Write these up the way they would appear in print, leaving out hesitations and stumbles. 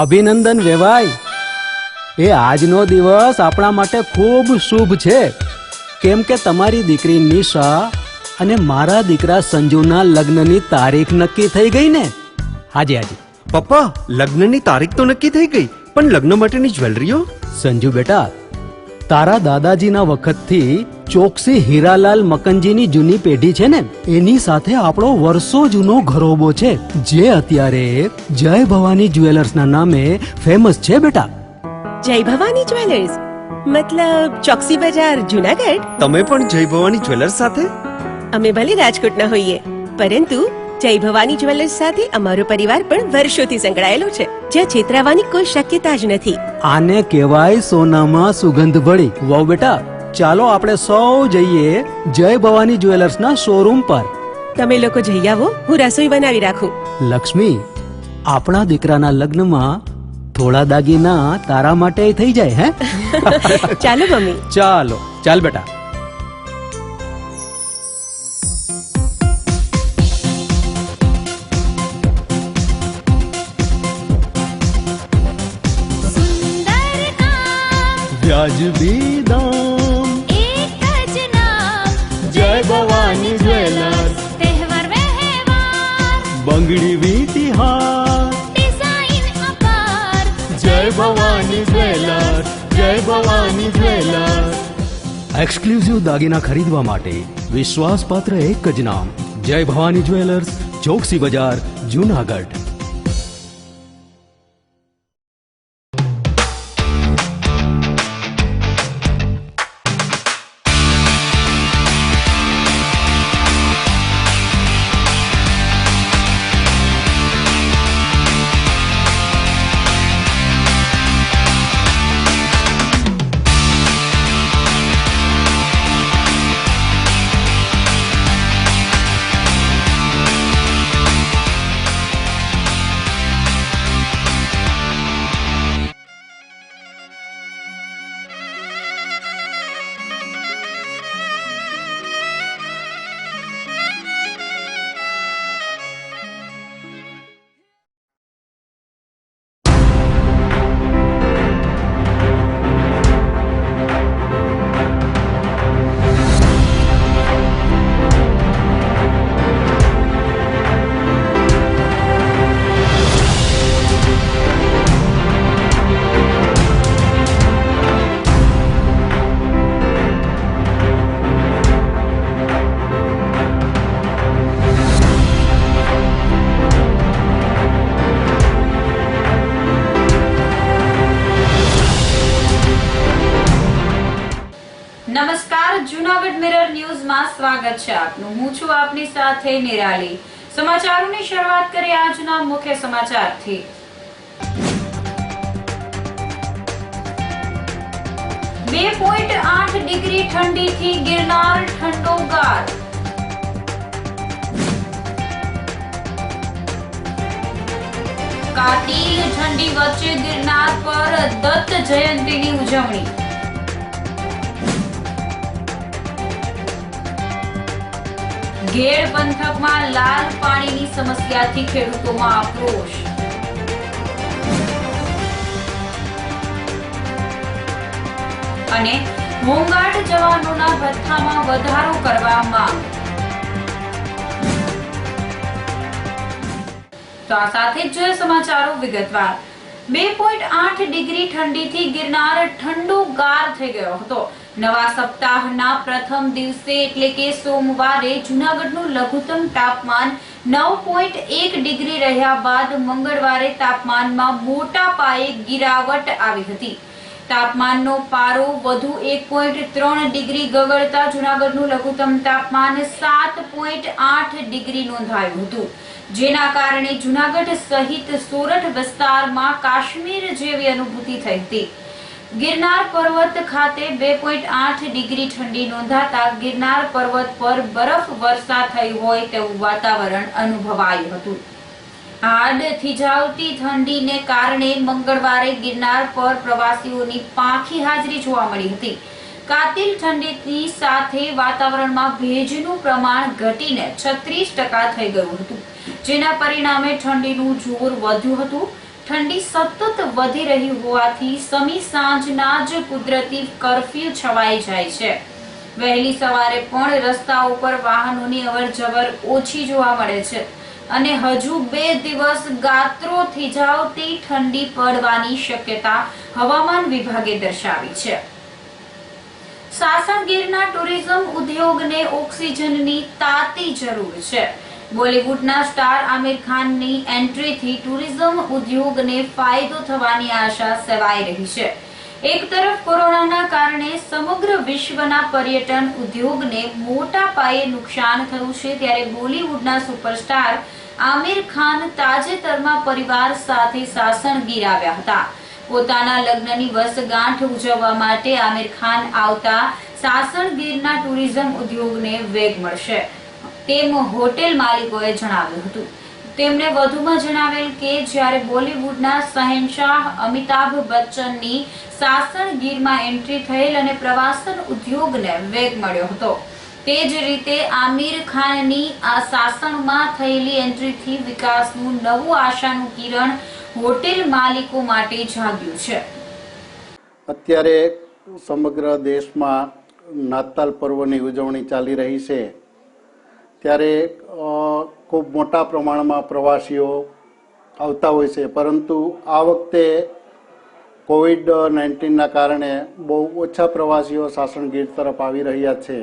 અભિનંદન વેવાઈ. એ આજનો દિવસ આપણા માટે ખૂબ શુભ છે, કેમ કે તમારી દીકરી નિશા અને મારા દીકરા સંજુના લગ્નની તારીખ નક્કી થઈ ગઈ ને. હાજી હાજી પપ્પા, લગ્નની તારીખ તો નક્કી થઈ ગઈ, પણ લગ્ન માટેની જ્વેલરીઓ? સંજુ બેટા, તારા દાદાજીના વખતથી ચોકસી હીરાલાલ મકનજીની જૂની પેઢી છે ને, એની સાથે આપણો વર્ષો જૂનો ઘરોબો છે, જે અત્યારે જય ભવાની જ્વેલર્સના નામે ફેમસ છે બેટા. જય ભવાની જ્વેલર્સ મતલબ ચોકસી બજાર જુનાગઢ? તમે પણ જય ભવાની જ્વેલર્સ સાથે? અમે ભલે રાજકોટના હોઈએ, પરંતુ જય ભવાની જ્વેલર્સ સાથે અમારો પરિવાર પણ વર્ષોથી સંકળાયેલો છે, જ્યાં છેતરાવાની કોઈ શક્યતા જ નથી. આને કહેવાય સોનામાં સુગંધ ભળી. વાવ બેટા, ચાલો આપણે સૌ જઈએ જય ભવાની જ્વેલર્સના શોરૂમ પર. તમે લોકો જઈ આવો, હું રસોઈ બનાવી રાખું. લક્ષ્મી, આપણા દીકરાના લગ્નમાં થોડા દાગીના તારા માટે થઈ જાય. હે ચાલો મમ્મી. ચાલો ચાલ બેટા. વ્યાજબી દામ, એક જ નામ, જય ભવાની જ્વેલર્સ. તહેવાર વ્યવહાર, બંગડી વીટી હાર, ડિઝાઇન અપાર, જય ભવાની જ્વેલર્સ, જય ભવાની જ્વેલર્સ. એક્સક્લુઝિવ દાગીના ખરીદવા માટે વિશ્વાસપાત્ર એક જ નામ, જય ભવાની જ્વેલર્સ, ચોકસી બજાર, જુનાગઢ. નમસ્કાર, જૂનાગઢ મિરર ન્યૂઝમાં સ્વાગત છે આપનું. હું છું આપની સાથે નિરાલી. સમાચારોની શરૂઆત કરીએ આજના મુખ્ય સમાચારથી. 2.8 ડિગ્રી ઠંડીથી ગિરનાર ઠંડોગાર. કાતિલ ઠંડી વચ્ચે ગિરનાર પર દત્ત જયંતીની ઉજવણી. ઘેડ પંથકમાં લાલ પાણીની સમસ્યાથી ખેડૂતોમાં આક્રોશ. અને હોમગાર્ડ જવાનોના ભથ્થામાં વધારો કરવા માંગ. તો આ સાથે જ જોઈએ સમાચારો વિગતવાર. 2.8 ડિગ્રી ઠંડીથી ગિરનાર ઠંડોગાર થઈ ગયો હતો. નવા સપ્તાહના પ્રથમ દિવસે એટલે કે સોમવારે જૂનાગઢનું લઘુત્તમ તાપમાન 9.1 ડિગ્રી રહ્યા બાદ મંગળવારે તાપમાનમાં મોટા પાયે ગિરાવટ આવી હતી. તાપમાનનો પારો વધુ 1.3 ડિગ્રી ગગડતા જૂનાગઢનું લઘુત્તમ તાપમાન 7.8 ડિગ્રી નોંધાયું હતું, જેના કારણે જૂનાગઢ સહિત સોરઠ વિસ્તારમાં કાશ્મીર જેવી અનુભૂતિ થઈ હતી. ગિરનાર પર્વત ખાતે 2.8 ડિગ્રી ઠંડી નોંધાતા ગિરનાર પર્વત પર બરફ વર્ષા થઈ હોય તેવું વાતાવરણ અનુભવાયું હતું. હાડ થીજાવતી ઠંડીને કારણે મંગળવારે ગિરનાર પર પ્રવાસીઓની પાંખી હાજરી જોવા મળી હતી. કાતિલ ઠંડીની સાથે વાતાવરણમાં ભેજનું પ્રમાણ ઘટીને 36% થઈ ગયું હતું, જેના પરિણામે ઠંડીનું જોર વધ્યું હતું. ઠંડી સતત વધી રહી હોવાથી સમી સાંજના જ કુદરતી કર્ફ્યુ છવાઈ જાય છે. વહેલી સવારે પણ રસ્તાઓ પર વાહનોની અવરજવર ઓછી જોવા મળે છે અને હજુ 2 દિવસ ગાત્રો થીજાવતી ઠંડી પડવાની શક્યતા હવામાન વિભાગે દર્શાવી છે. સાસણ ગીરના ટુરિઝમ ઉદ્યોગને ઓક્સિજનની તાતી જરૂર છે. બોલિવૂડના સ્ટાર આમિર ખાનની એન્ટ્રીથી ટુરિઝમ ઉદ્યોગને ફાયદો થવાની આશા સેવાઈ રહી છે. એક તરફ કોરોનાના કારણે સમગ્ર વિશ્વના પર્યટન ઉદ્યોગને મોટા પાયે નુકસાન થયું છે, ત્યારે બોલિવૂડના સુપરસ્ટાર આમિર ખાન તાજેતરમાં પરિવાર સાથે સાસણ ગીર આવ્યા હતા. પોતાના લગ્નની વર્ષગાંઠ ઉજવવા માટે આમિર ખાન આવતા સાસણ ગીરના ટુરિઝમ ઉદ્યોગને વેગ મળશે તેમ હોટેલ માલિકોએ જણાવ્યું હતું. તેમણે વધુમાં જણાવેલ કે જ્યારે બોલિવૂડના શહેનશાહ અમિતાભ બચ્ચનની સાસણ ગીરમાં એન્ટ્રી થયેલ અને પ્રવાસન ઉદ્યોગને વેગ મળ્યો હતો, તે જ રીતે આમિર ખાનની આ સાસણમાં થયેલી એન્ટ્રીથી વિકાસનું નવું આશાનું કિરણ હોટેલ માલિકો માટે જાગ્યું છે. અત્યારે સમગ્ર દેશમાં નાતાલ પર્વની ઉજવણી ચાલી રહી છે, ત્યારે ખૂબ મોટા પ્રમાણમાં પ્રવાસીઓ આવતા હોય છે, પરંતુ આ વખતે COVID-19ના કારણે બહુ ઓછા પ્રવાસીઓ સાસણગીર તરફ આવી રહ્યા છે.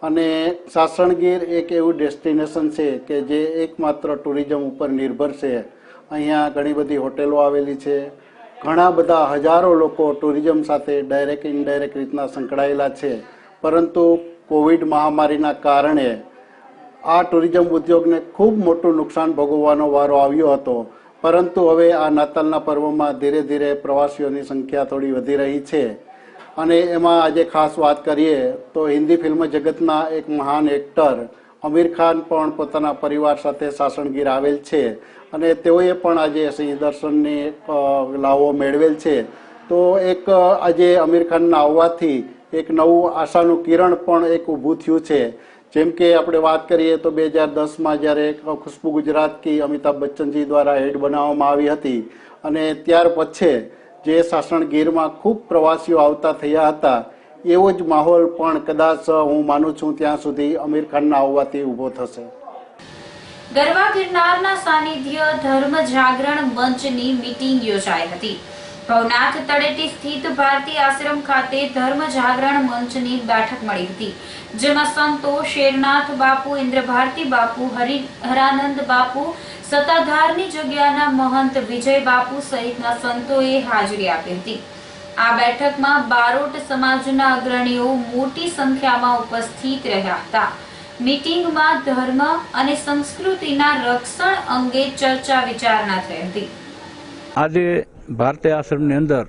અને સાસણગીર એક એવું ડેસ્ટિનેશન છે કે જે એકમાત્ર ટુરિઝમ ઉપર નિર્ભર છે. અહીંયા ઘણી બધી હોટેલો આવેલી છે, ઘણા બધા હજારો લોકો ટુરિઝમ સાથે ડાયરેક્ટ ઇનડાયરેક્ટ રીતના સંકળાયેલા છે. પરંતુ કોવિડ મહામારીના કારણે આ ટુરિઝમ ઉદ્યોગને ખૂબ મોટું નુકસાન ભોગવવાનો વારો આવ્યો હતો. પરંતુ હવે આ નાતાલના પર્વમાં ધીરે ધીરે પ્રવાસીઓની સંખ્યા થોડી વધી રહી છે. અને એમાં આજે ખાસ વાત કરીએ તો હિન્દી ફિલ્મ જગતના એક મહાન એક્ટર આમિર ખાન પણ પોતાના પરિવાર સાથે સાસણગીર આવેલ છે અને તેઓએ પણ આજે સિંહ દર્શનની લાવો મેળવેલ છે. તો એક આજે આમિર ખાનના આવવાથી એક નવું આશાનું કિરણ પણ એક ઊભું થયું છે. જેમ કે આપણે વાત કરીએ તો 2010માં જ્યારે ખુશ્બુ ગુજરાત કી અમિતાભ બચ્ચનજી દ્વારા એડ બનાવવામાં આવી હતી અને ત્યાર પછી જે સાસણ ગીરમાં ખૂબ પ્રવાસીઓ આવતા થયા હતા, એવો જ માહોલ પણ કદાચ હું માનું છું ત્યાં સુધી આમિર ખાનના આવવાથી ઊભો થશે. ગરવા ગિરનારના સાનિધ્ય ધર્મ જાગરણ મંચની મીટિંગ યોજાઈ હતી. ભવનાથ તળેટી સ્થિત ભારતી આશ્રમ ખાતે ધર્મ જાગરણ મંચની બેઠક મળી હતી, જેમાં સંતો શેરનાથ બાપુ, ઇન્દ્રભારતી બાપુ, હરાનંદ બાપુ, સત્તાધારની જગ્યાના મહંત વિજય બાપુ સહિતના સંતોએ હાજરી આપી હતી. આ બેઠકમાં બારોટ સમાજના અગ્રણીઓ મોટી સંખ્યામાં ઉપસ્થિત રહ્યા હતા. મીટિંગમાં ધર્મ અને સંસ્કૃતિના રક્ષણ અંગે ચર્ચા વિચારણા થઈ હતી. આજે ભારતીય આશ્રમની અંદર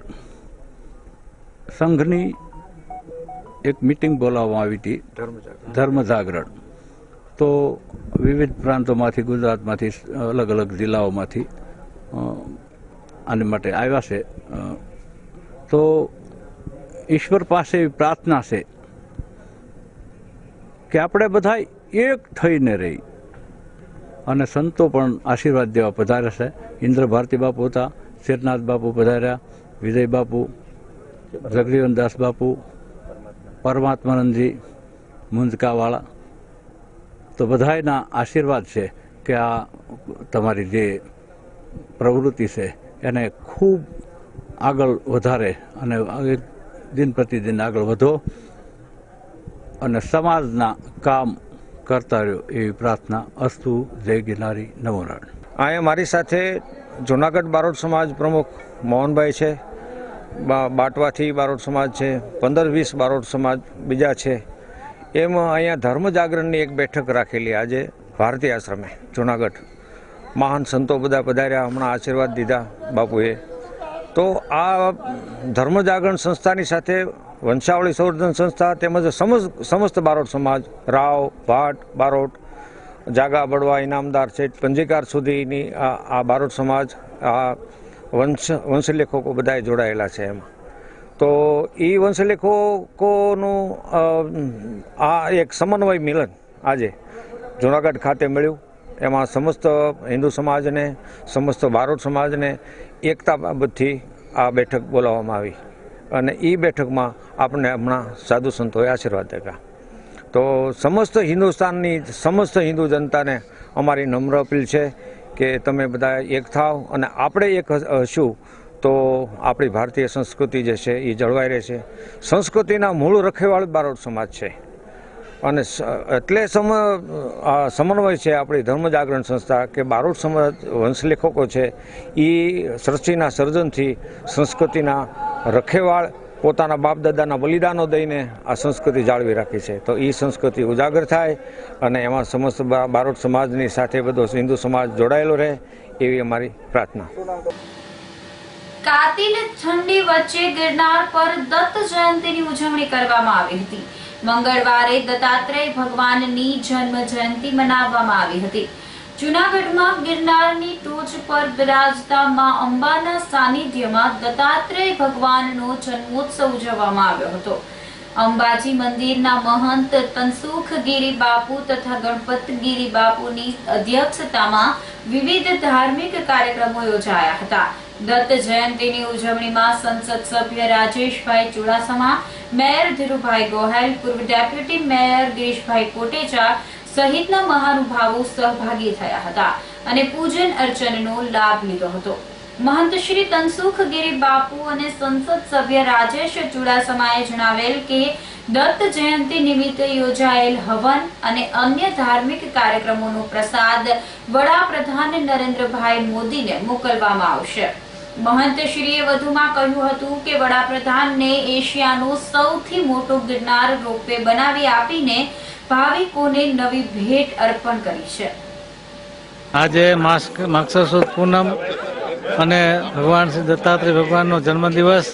સંઘની એક મીટિંગ બોલાવવામાં આવી હતી, ધર્મ જાગરણ. તો વિવિધ પ્રાંતોમાંથી, ગુજરાતમાંથી, અલગ અલગ જિલ્લાઓમાંથી આને માટે આવ્યા છે. તો ઈશ્વર પાસે એવી પ્રાર્થના છે કે આપણે બધા એક થઈને રહી, અને સંતો પણ આશીર્વાદ દેવા પધાર્યા છે. ઇન્દ્ર ભારતી બાપુ હતા, શેરનાથ બાપુ પધાર્યા, વિજય બાપુ, જગજીવનદાસ બાપુ, પરમાત્માનંદજી મુંજકાવાળા. તો બધાના આશીર્વાદ છે કે આ તમારી જે પ્રવૃત્તિ છે એને ખૂબ આગળ વધારે અને દિન પ્રતિદિન આગળ વધો અને સમાજના કામ કરતા રહ્યો એવી પ્રાર્થના. અસ્તુ. જય ગિરનારી. નમો નારાયણ. અહીંયા મારી સાથે જૂનાગઢ બારોટ સમાજ પ્રમુખ મોહનભાઈ છે, બાટવાથી બારોટ સમાજ છે, 15-20 બારોટ સમાજ બીજા છે. એમ અહીંયા ધર્મ જાગરણની એક બેઠક રાખેલી આજે ભારતીય આશ્રમે જૂનાગઢ. મહાન સંતો બધા પધાર્યા, હમણાં આશીર્વાદ દીધા બાપુએ. તો આ ધર્મ જાગરણ સંસ્થાની સાથે વંશાવળી સંવર્ધન સંસ્થા તેમજ સમસ્ત બારોટ સમાજ, રાવ, ભાટ, બારોટ, જાગા, બળવા, ઇનામદાર છે, પંજીકાર સુધીની આ બારોટ સમાજ, આ વંશલેખકો બધાએ જોડાયેલા છે એમાં. તો એ વંશલેખકોનું આ એક સમન્વય મિલન આજે જૂનાગઢ ખાતે મળ્યું. એમાં સમસ્ત હિન્દુ સમાજને, સમસ્ત બારોટ સમાજને એકતા બાબતથી આ બેઠક બોલાવવામાં આવી અને એ બેઠકમાં આપણને હમણાં સાધુ સંતોએ આશીર્વાદ આપ્યા. તો સમસ્ત હિન્દુસ્તાનની સમસ્ત હિન્દુ જનતાને અમારી નમ્ર અપીલ છે કે તમે બધા એક થાવ અને આપણે એક હશું તો આપણી ભારતીય સંસ્કૃતિ જે છે એ જળવાઈ રહેશે. સંસ્કૃતિના મૂળ રખેવાળ બારોટ સમાજ છે અને એટલે સમન્વય છે આપણી ધર્મ જાગરણ સંસ્થા કે બારોટ સમાજ વંશલેખકો છે એ સૃષ્ટિના સર્જનથી સંસ્કૃતિના રખેવાળ પોતાના બાપ દાદાના બલિદાનો દઈને આ સંસ્કૃતિ જાળવી રાખી છે. તો એ સંસ્કૃતિ ઉજાગર થાય અને એમાં સમસ્ત બારોટ સમાજની સાથે બધો હિન્દુ સમાજ જોડાયેલો રહે એવી અમારી પ્રાર્થના. કાતિલ ઠંડી વચ્ચે ગિરનાર પર દત્ત જયંતિની ઉજવણી કરવામાં આવી હતી. મંગળવારે દત્તાત્રેય ભગવાનની જન્મ જયંતિ મનાવવામાં આવી હતી. જૂનાગઢમાં ગિરનારની ટોચ પર બિરાજતા માં અંબાના સાનિધ્યમાં દત્તાત્રેય ભગવાનનો જન્મોત્સવ ઉજવવામાં આવ્યો હતો. અંબાજી મંદિરના મહંત તનસુખ ગીરી બાપુ તથા ગણપત ગીરી બાપુની અધ્યક્ષતામાં વિવિધ ધાર્મિક કાર્યક્રમો યોજાયા હતા. દત્ત જયંતિની ઉજવણીમાં સંસદ સભ્ય રાજેશભાઈ ચુડાસમા, મેયર ધીરુભાઈ ગોહેલ, પૂર્વ ડેપ્યુટી મેયર ગિરીશભાઈ કોટેચા સહિતના મહાનુભાવો સહભાગી થયા હતા અને પૂજન અર્ચનનો લાભ લીધો હતો. મહંત શ્રી તનસુખ ગીરી બાપુ અને સંસદ સભ્ય રાજેશ ચુડાસમાએ જણાવેલ કે દત્ત જયંતિ નિમિત્તે યોજાયેલ હવન અને અન્ય ધાર્મિક કાર્યક્રમોનો પ્રસાદ વડાપ્રધાન નરેન્દ્રભાઈ મોદીને મોકલવામાં આવશે. મહંતશ્રીએ વધુમાં કહ્યું હતું કે વડાપ્રધાનને એશિયાનો સૌથી મોટો ગિરનાર રોપવે બનાવી આપીને ભાવિકોને નવી ભેટ અર્પણ કરી છે. આજે માગસર સુદ પૂનમ અને ભગવાન શ્રી દત્તાત્રેય ભગવાનનો જન્મદિવસ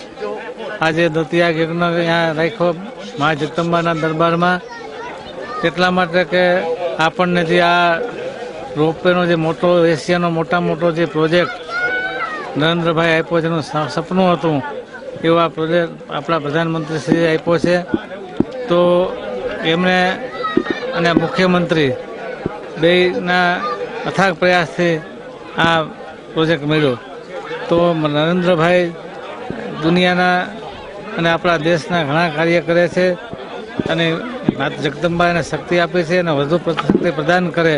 આજે દત્તિયા યજ્ઞ અહીંયા રાખ્યો મા જગદંબાના દરબારમાં, એટલા માટે કે આપણને જે આ રોપવેનો જે મોટો એશિયાનો મોટો જે પ્રોજેક્ટ નરેન્દ્રભાઈ આપ્યો જેનું સપનું હતું એવો આ પ્રોજેક્ટ આપણા પ્રધાનમંત્રીશ્રીએ આપ્યો છે. તો એમણે અને મુખ્યમંત્રી બેયના અથાગ પ્રયાસથી આ પ્રોજેક્ટ મળ્યો. તો નરેન્દ્રભાઈ દુનિયાના અને આપણા દેશના ઘણા કાર્ય કરે છે અને જગદંબાને શક્તિ આપે છે અને વધુ શક્તિ પ્રદાન કરે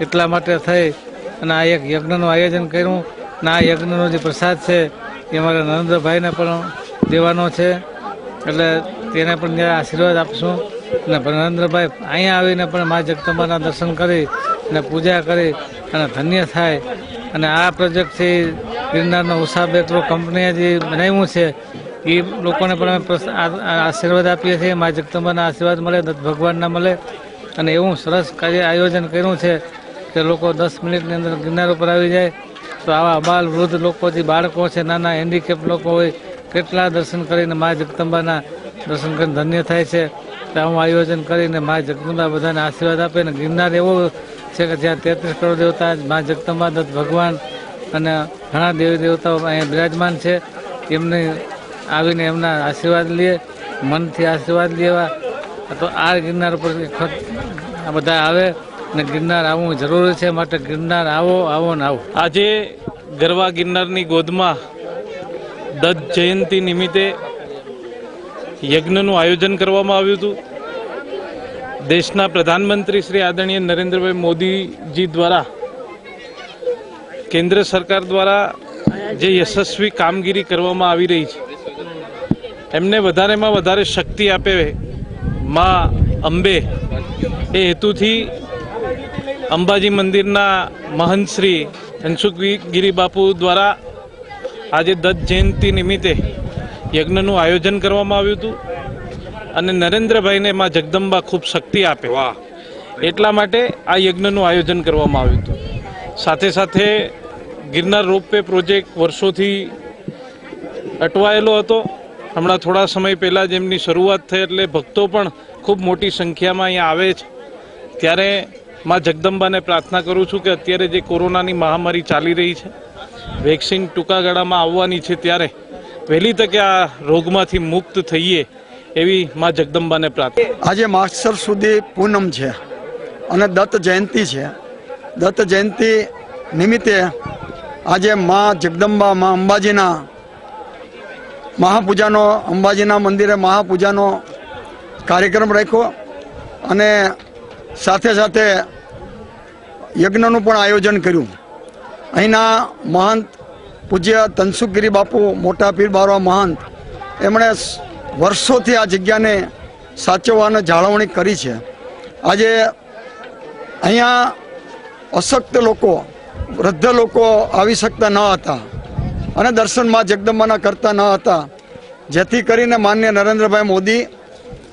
એટલા માટે થઈ અને આ એક યજ્ઞનું આયોજન કર્યું અને આ યજ્ઞનો જે પ્રસાદ છે એ અમારા નરેન્દ્રભાઈને પણ દેવાનો છે. એટલે તેને પણ આશીર્વાદ આપશું અને નરેન્દ્રભાઈ અહીંયા આવીને પણ મા જગદંબાના દર્શન કરી અને પૂજા કરી અને ધન્ય થાય. અને આ પ્રોજેક્ટથી ગિરનારનો ઉષા બેક્રો કંપનીએ જે બનાવ્યું છે એ લોકોને પણ અમે આશીર્વાદ આપીએ છીએ. મા જગદંબાના આશીર્વાદ મળે, દત્ત ભગવાનના મળે અને એવું સરસ કાર્ય આયોજન કર્યું છે કે લોકો 10 મિનિટની અંદર ગિરનાર ઉપર આવી જાય. તો આવા અબાલ વૃદ્ધ લોકો જે બાળકો છે, નાના હેન્ડીકેપ લોકો હોય, કેટલા દર્શન કરીને મા જગદંબાના દર્શન કરીને ધન્ય થાય છે. તો આવું આયોજન કરીને મા જગદંબા બધાને આશીર્વાદ આપે. ને ગિરનાર એવો છે કે જ્યાં 33 કરોડ દેવતા મા જગદંબા, દત્ત ભગવાન અને ઘણા દેવી દેવતાઓ અહીંયા બિરાજમાન છે. એમને આવીને એમના આશીર્વાદ લે, મનથી આશીર્વાદ લેવા. તો આ ગિરનાર ઉપર બધા આવે ને ગિરનાર આવવું જરૂરી છે. માટે ગિરનાર આવો ને આવો. આજે ગરવા ગિરનારની ગોદમાં દત્ત જયંતિ નિમિત્તે યજ્ઞનું આયોજન કરવામાં આવ્યું હતું. દેશના પ્રધાનમંત્રી શ્રી આદરણીય નરેન્દ્રભાઈ મોદીજી દ્વારા કેન્દ્ર સરકાર દ્વારા જે યશસ્વી કામગીરી કરવામાં આવી રહી છે એમને વધારેમાં વધારે શક્તિ આપે માં અંબે એ હેતુથી અંબાજી મંદિરના મહંત શ્રી તનસુખ ગીરી બાપુ દ્વારા આજે દત્ત જયંતિ નિમિત્તે યજ્ઞનું આયોજન કરવામાં આવ્યું હતું અને નરેન્દ્રભાઈને માં જગદંબા ખૂબ શક્તિ આપે એટલા માટે આ યજ્ઞનું આયોજન કરવામાં આવ્યું હતું. સાથે સાથે ગિરનાર રોપવે પ્રોજેક્ટ વર્ષોથી અટવાયેલો હતો. હમણાં થોડા સમય પહેલાં જ એમની શરૂઆત થઈ એટલે ભક્તો પણ ખૂબ મોટી સંખ્યામાં અહીંયા આવે છે. ત્યારે માં જગદંબાને પ્રાર્થના કરું છું કે અત્યારે જે કોરોનાની મહામારી ચાલી રહી છે, વેક્સિન ટૂંકા ગાળામાં આવવાની છે, ત્યારે વહેલી તકે આ રોગમાંથી મુક્ત થઈએ એવી માં જગદંબાને પ્રાર્થના. આજે માગસર સુધી પૂનમ છે અને દત્ત જયંતિ છે. દત્ત જયંતિ નિમિત્તે આજે મા જગદંબા મા અંબાજીના મહાપૂજાનો અંબાજીના મંદિરે મહાપૂજાનો કાર્યક્રમ રાખ્યો અને સાથે સાથે યજ્ઞનું પણ આયોજન કર્યું. અહીંના મહંત પૂજ્ય તનસુખગીરી બાપુ મોટા પીર બારવા મહંત એમણે વર્ષોથી આ જગ્યાને સાચવવા અને જાળવણી કરી છે. આજે અહીંયા અશક્ત લોકો વૃદ્ધ લોકો આવી શકતા ન હતા અને દર્શનમાં જગદંબાના કરતા ન હતા, જેથી કરીને માનનીય નરેન્દ્રભાઈ મોદી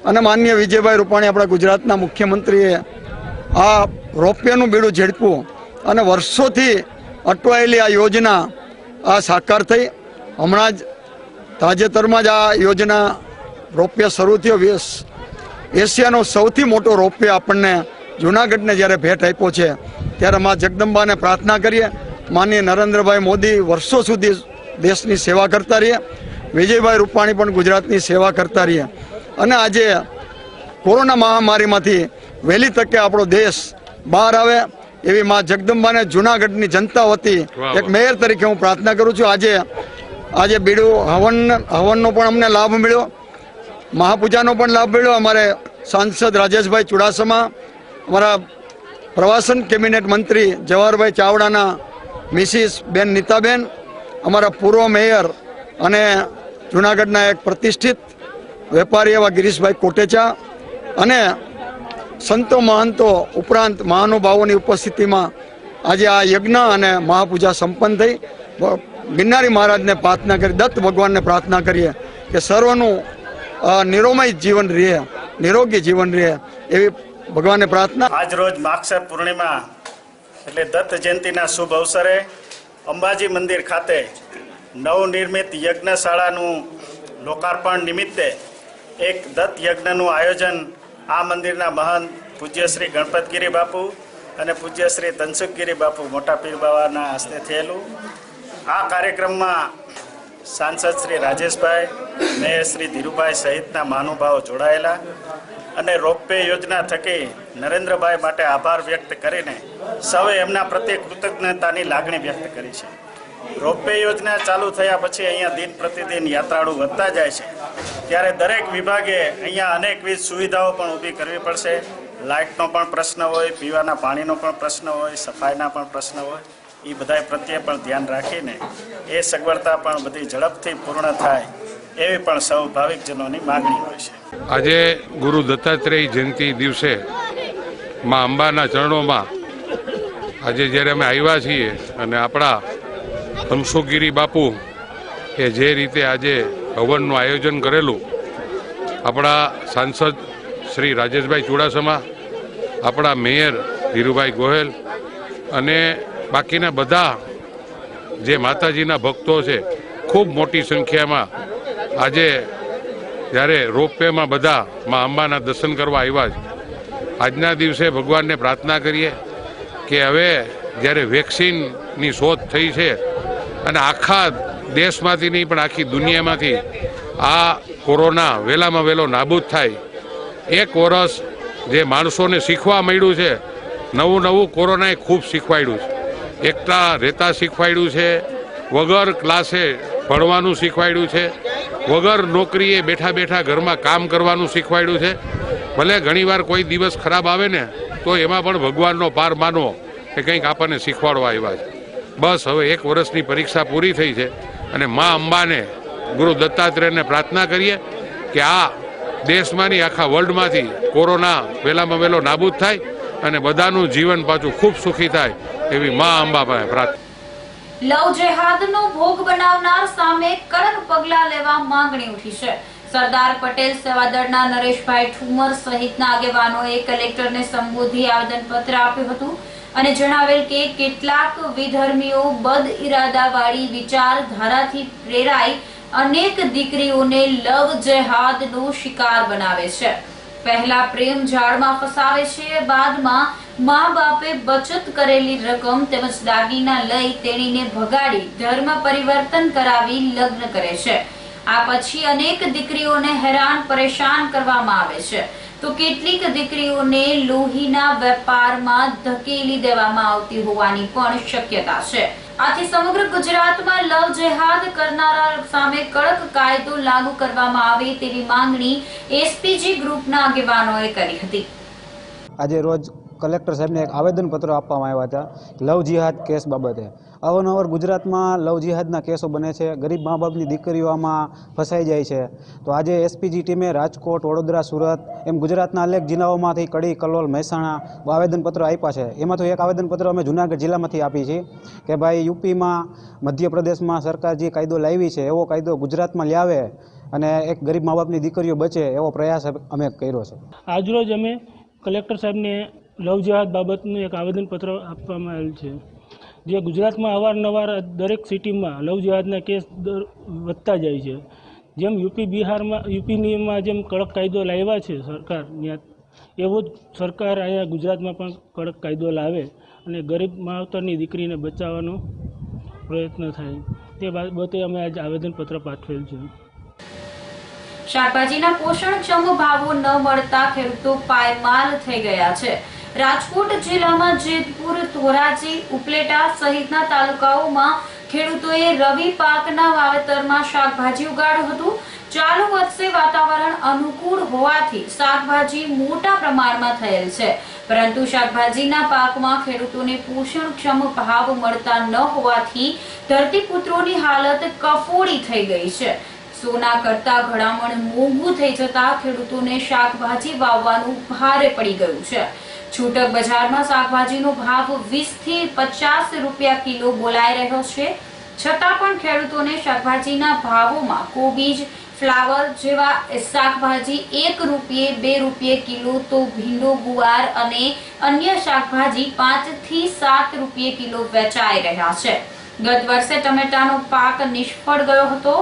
અને માનનીય વિજયભાઈ રૂપાણી આપણા ગુજરાતના મુખ્યમંત્રીએ આ રોપવેનું બીડું ઝડપ્યું અને વર્ષોથી અટવાયેલી આ યોજના આ સાકાર થઈ. હમણાં જ તાજેતરમાં જ આ યોજના રોપવે શરૂ થયો. એશિયાનો સૌથી મોટો રોપવે આપણને જૂનાગઢને જ્યારે ભેટ આપ્યો છે ત્યારે મા જગદંબાને પ્રાર્થના કરીએ માનનીય નરેન્દ્રભાઈ મોદી વર્ષો સુધી દેશની સેવા કરતા રહીએ, વિજયભાઈ રૂપાણી પણ ગુજરાતની સેવા કરતા રહીએ અને આજે કોરોના મહામારીમાંથી વહેલી તકે આપણો દેશ બહાર આવે એવી મા જગદંબાને જૂનાગઢની જનતા વતી એક મેયર તરીકે હું પ્રાર્થના કરું છું. આજે બીડું હવનનો પણ અમને લાભ મળ્યો, મહાપૂજાનો પણ લાભ મળ્યો. અમારે સાંસદ રાજેશભાઈ ચુડાસમા, અમારા પ્રવાસન કેબિનેટ મંત્રી જવાહરભાઈ ચાવડાના મિસિસ બેન નીતાબેન, અમારા પૂર્વ મેયર અને જૂનાગઢના એક પ્રતિષ્ઠિત વેપારી એવા ગિરીશભાઈ કોટેચા અને સંતો મહંતો ઉપરાંત મહાનુભાવોની ઉપસ્થિતિમાં આજે આ યજ્ઞ અને મહાપૂજા સંપન્ન થઈ. ગિરનારી મહારાજને પ્રાર્થના કરી, દત્ત ભગવાનને પ્રાર્થના કરીએ કે સર્વનું નિરોમય જીવન રહે, નિરોગી જીવન રહે એવી ભગવાનને પ્રાર્થના. આજ રોજ માગસર પૂર્ણિમા એટલે દત્ત જયંતિના શુભ અવસરે અંબાજી મંદિર ખાતે નવનિર્મિત યજ્ઞશાળાનું લોકાર્પણ નિમિત્તે એક દત્ત યજ્ઞનું આયોજન આ મંદિરના મહંત પૂજ્ય શ્રી ગણપતગીરી બાપુ અને પૂજ્ય શ્રી તનસુખગીરી બાપુ મોટા પીર બાવાના હસ્તે થયેલું. આ કાર્યક્રમમાં સાંસદ શ્રી રાજેશભાઈ, મેયર શ્રી ધીરુભાઈ સહિતના મહાનુભાવો જોડાયેલા અને રોપવે યોજના થકી નરેન્દ્રભાઈ માટે આભાર વ્યક્ત કરીને સૌએ એમના પ્રત્યે કૃતજ્ઞતાની લાગણી વ્યક્ત કરી છે. રોપવે યોજના ચાલુ થયા પછી અહીંયા દિન પ્રતિદિન યાત્રાળુ વધતા જાય છે, ત્યારે દરેક વિભાગે અહીંયા અનેકવિધ સુવિધાઓ પણ ઊભી કરવી પડશે. લાઇટનો પણ પ્રશ્ન હોય, પીવાના પાણીનો પણ પ્રશ્ન હોય, સફાઈના પણ પ્રશ્ન હોય. એ બધા પ્રત્યે પણ ધ્યાન રાખીને એ સગવડતા પણ બધી ઝડપથી પૂર્ણ થાય એવી પણ સૌ ભાવિકજનોની માગણી હોય છે. આજે ગુરુ દત્તાત્રેય જયંતિ દિવસે મા અંબાના ચરણોમાં આજે જ્યારે અમે આવ્યા છીએ અને આપણા તનસુખગીરી બાપુ એ જે રીતે આજે હવનનું આયોજન કરેલું, આપણા સાંસદ શ્રી રાજેશભાઈ ચુડાસમા, આપણા મેયર ધીરુભાઈ ગોહેલ અને બાકીના બધા જે માતાજીના ભક્તો છે ખૂબ મોટી સંખ્યામાં આજે જ્યારે રોપવેમાં બધા મા અંબાના દર્શન કરવા આવ્યા છે. આજના દિવસે ભગવાનને પ્રાર્થના કરીએ કે હવે જ્યારે વેક્સિનની શોધ થઈ છે અને આખા દેશમાંથી નહીં પણ આખી દુનિયામાંથી આ કોરોના વહેલામાં વહેલો નાબૂદ થાય. એક વર્ષ જે માણસોને શીખવા મળ્યું છે, નવું નવું કોરોનાએ ખૂબ શીખવાડ્યું છે. એકતા રહેતા શીખવાડ્યું છે, વગર ક્લાસે ભણવાનું શીખવાડ્યું છે, વગર નોકરીએ બેઠા બેઠા ઘરમાં કામ કરવાનું શીખવાડ્યું છે. ભલે ઘણીવાર કોઈ દિવસ ખરાબ આવે ને તો એમાં પણ ભગવાનનો પાર માનવો એ કંઈક આપણને શીખવાડવા આવ્યા છે. બસ હવે એક વર્ષની પરીક્ષા પૂરી થઈ છે અને મા અંબાને, ગુરુ દત્તાત્રેયને પ્રાર્થના કરીએ કે આ દેશમાંની આખા વર્લ્ડમાંથી કોરોના વહેલામાં વહેલો નાબૂદ થાય અને બધાનું જીવન પાછું ખૂબ સુખી થાય એવી મા અંબા પાસે પ્રાર્થના. લવ જેહાદનો ભોગ બનાવનાર સામે કડક પગલાં લેવા માંગણી ઉઠી છે. સરદાર પટેલ સેવાદળના નરેશભાઈ ઠુમર સહિતના આગેવાનોએ કલેક્ટરને સંબોધી આવેદનપત્ર આપ્યું હતું અને જણાવેલ કે કેટલાક વિધર્મીઓ બદ ઇરાદાવાળી વિચારધારાથી પ્રેરાઈ અનેક દીકરીઓને લવ જેહાદનો શિકાર બનાવે છે. પહેલા પ્રેમ જાળમાં ફસાવે છે, બાદમાં મા બાપે બચત કરેલી રકમ તેમજ દાગીના લઈ તેણીને ભગાડી ધર્મ પરિવર્તન કરાવી લગ્ન કરે છે. આ પછી અનેક દીકરીઓને હેરાન પરેશાન કરવામાં આવે છે. તો કેટલીક દીકરીઓને લોહીના વેપારમાં ધકેલી દેવામાં આવતી હોવાની પણ શક્યતા છે. આથી સમગ્ર ગુજરાતમાં લવ જેહાદ કરનારા સામે કડક કાયદો લાગુ કરવામાં આવે તેવી માંગણી એસપીજી ગ્રુપના આગેવાનોએ કરી હતી. આજે રોજ કલેક્ટર સાહેબને એક આવેદનપત્ર આપવામાં આવ્યા હતા લવ જિહાદ કેસ બાબતે. અવારનવાર ગુજરાતમાં લવ જિહાદના કેસો બને છે, ગરીબ મા બાપની દીકરીઓ આમાં ફસાઈ જાય છે. તો આજે એસપીજી ટીમે રાજકોટ, વડોદરા, સુરત એમ ગુજરાતના અનેક જિલ્લાઓમાંથી કડી, કલોલ, મહેસાણા આવેદનપત્રો આપ્યા છે. એમાંથી એક આવેદનપત્ર અમે જૂનાગઢ જિલ્લામાંથી આપી છે કે ભાઈ યુપીમાં, મધ્યપ્રદેશમાં સરકાર જે કાયદો લાવી છે એવો કાયદો ગુજરાતમાં લાવે અને એક ગરીબ મા બાપની દીકરીઓ બચે એવો પ્રયાસ અમે કર્યો છે. આજરોજ અમે કલેક્ટર સાહેબને લવ જિહાદ બાબતનું એક આવેદનપત્ર આપવામાં આવેલ છે. જે ગુજરાતમાં અવારનવાર દરેક સિટીમાં લવ જિહાદના કેસ વધતા જાય છે. જેમ યુપીમાં જેમ કડક કાયદો લાવ્યા છે સરકાર, એવો જ સરકાર અહીંયા ગુજરાતમાં પણ કડક કાયદો લાવે અને ગરીબ માવતરની દીકરીને બચાવવાનો પ્રયત્ન થાય તે બાબતે અમે આજે આવેદનપત્ર પાઠવેલ છે. શાકભાજીના પોષણક્ષમ ભાવો ન મળતા ખેડૂતો પાયમાલ થઈ ગયા છે. રાજકોટ જિલ્લામાં જેતપુર, ધોરાજી, ઉપલેટા સહિતના તાલુકાઓમાં ખેડૂતોએ રવિ પાકના વાવેતરમાં શાકભાજી ઉગાડ્યું હતું. ચાલુ વર્ષે વાતાવરણ અનુકૂળ હોવાથી શાકભાજી મોટા પ્રમાણમાં થયેલ છે, પરંતુ શાકભાજીના પાકમાં ખેડૂતોને પોષણક્ષમ ભાવ મળતા ન હોવાથી ધરતીપુત્રોની હાલત કફોડી થઈ ગઈ છે. સોના કરતા ઘડામણ મોંઘું થઈ જતા ખેડૂતોને શાકભાજી વાવવાનું ભારે પડી ગયું છે. છૂટક બજારમાં શાકભાજીનો ભાવ 20 થી 50 રૂપિયા કિલો બોલાઈ રહ્યો છે. છતાં પણ ખેડૂતોને શાકભાજીના ભાવોમાં કોબીજ, ફ્લાવર જેવા શાકભાજી 1 રૂપિયે 2 રૂપિયે કિલો, તો ભીંડો, ગુવાર અને અન્ય શાકભાજી 5 થી 7 રૂપિયે કિલો વેચાઈ રહ્યા છે. ગત વર્ષે ટમેટાનો પાક નિષ્ફળ ગયો હતો,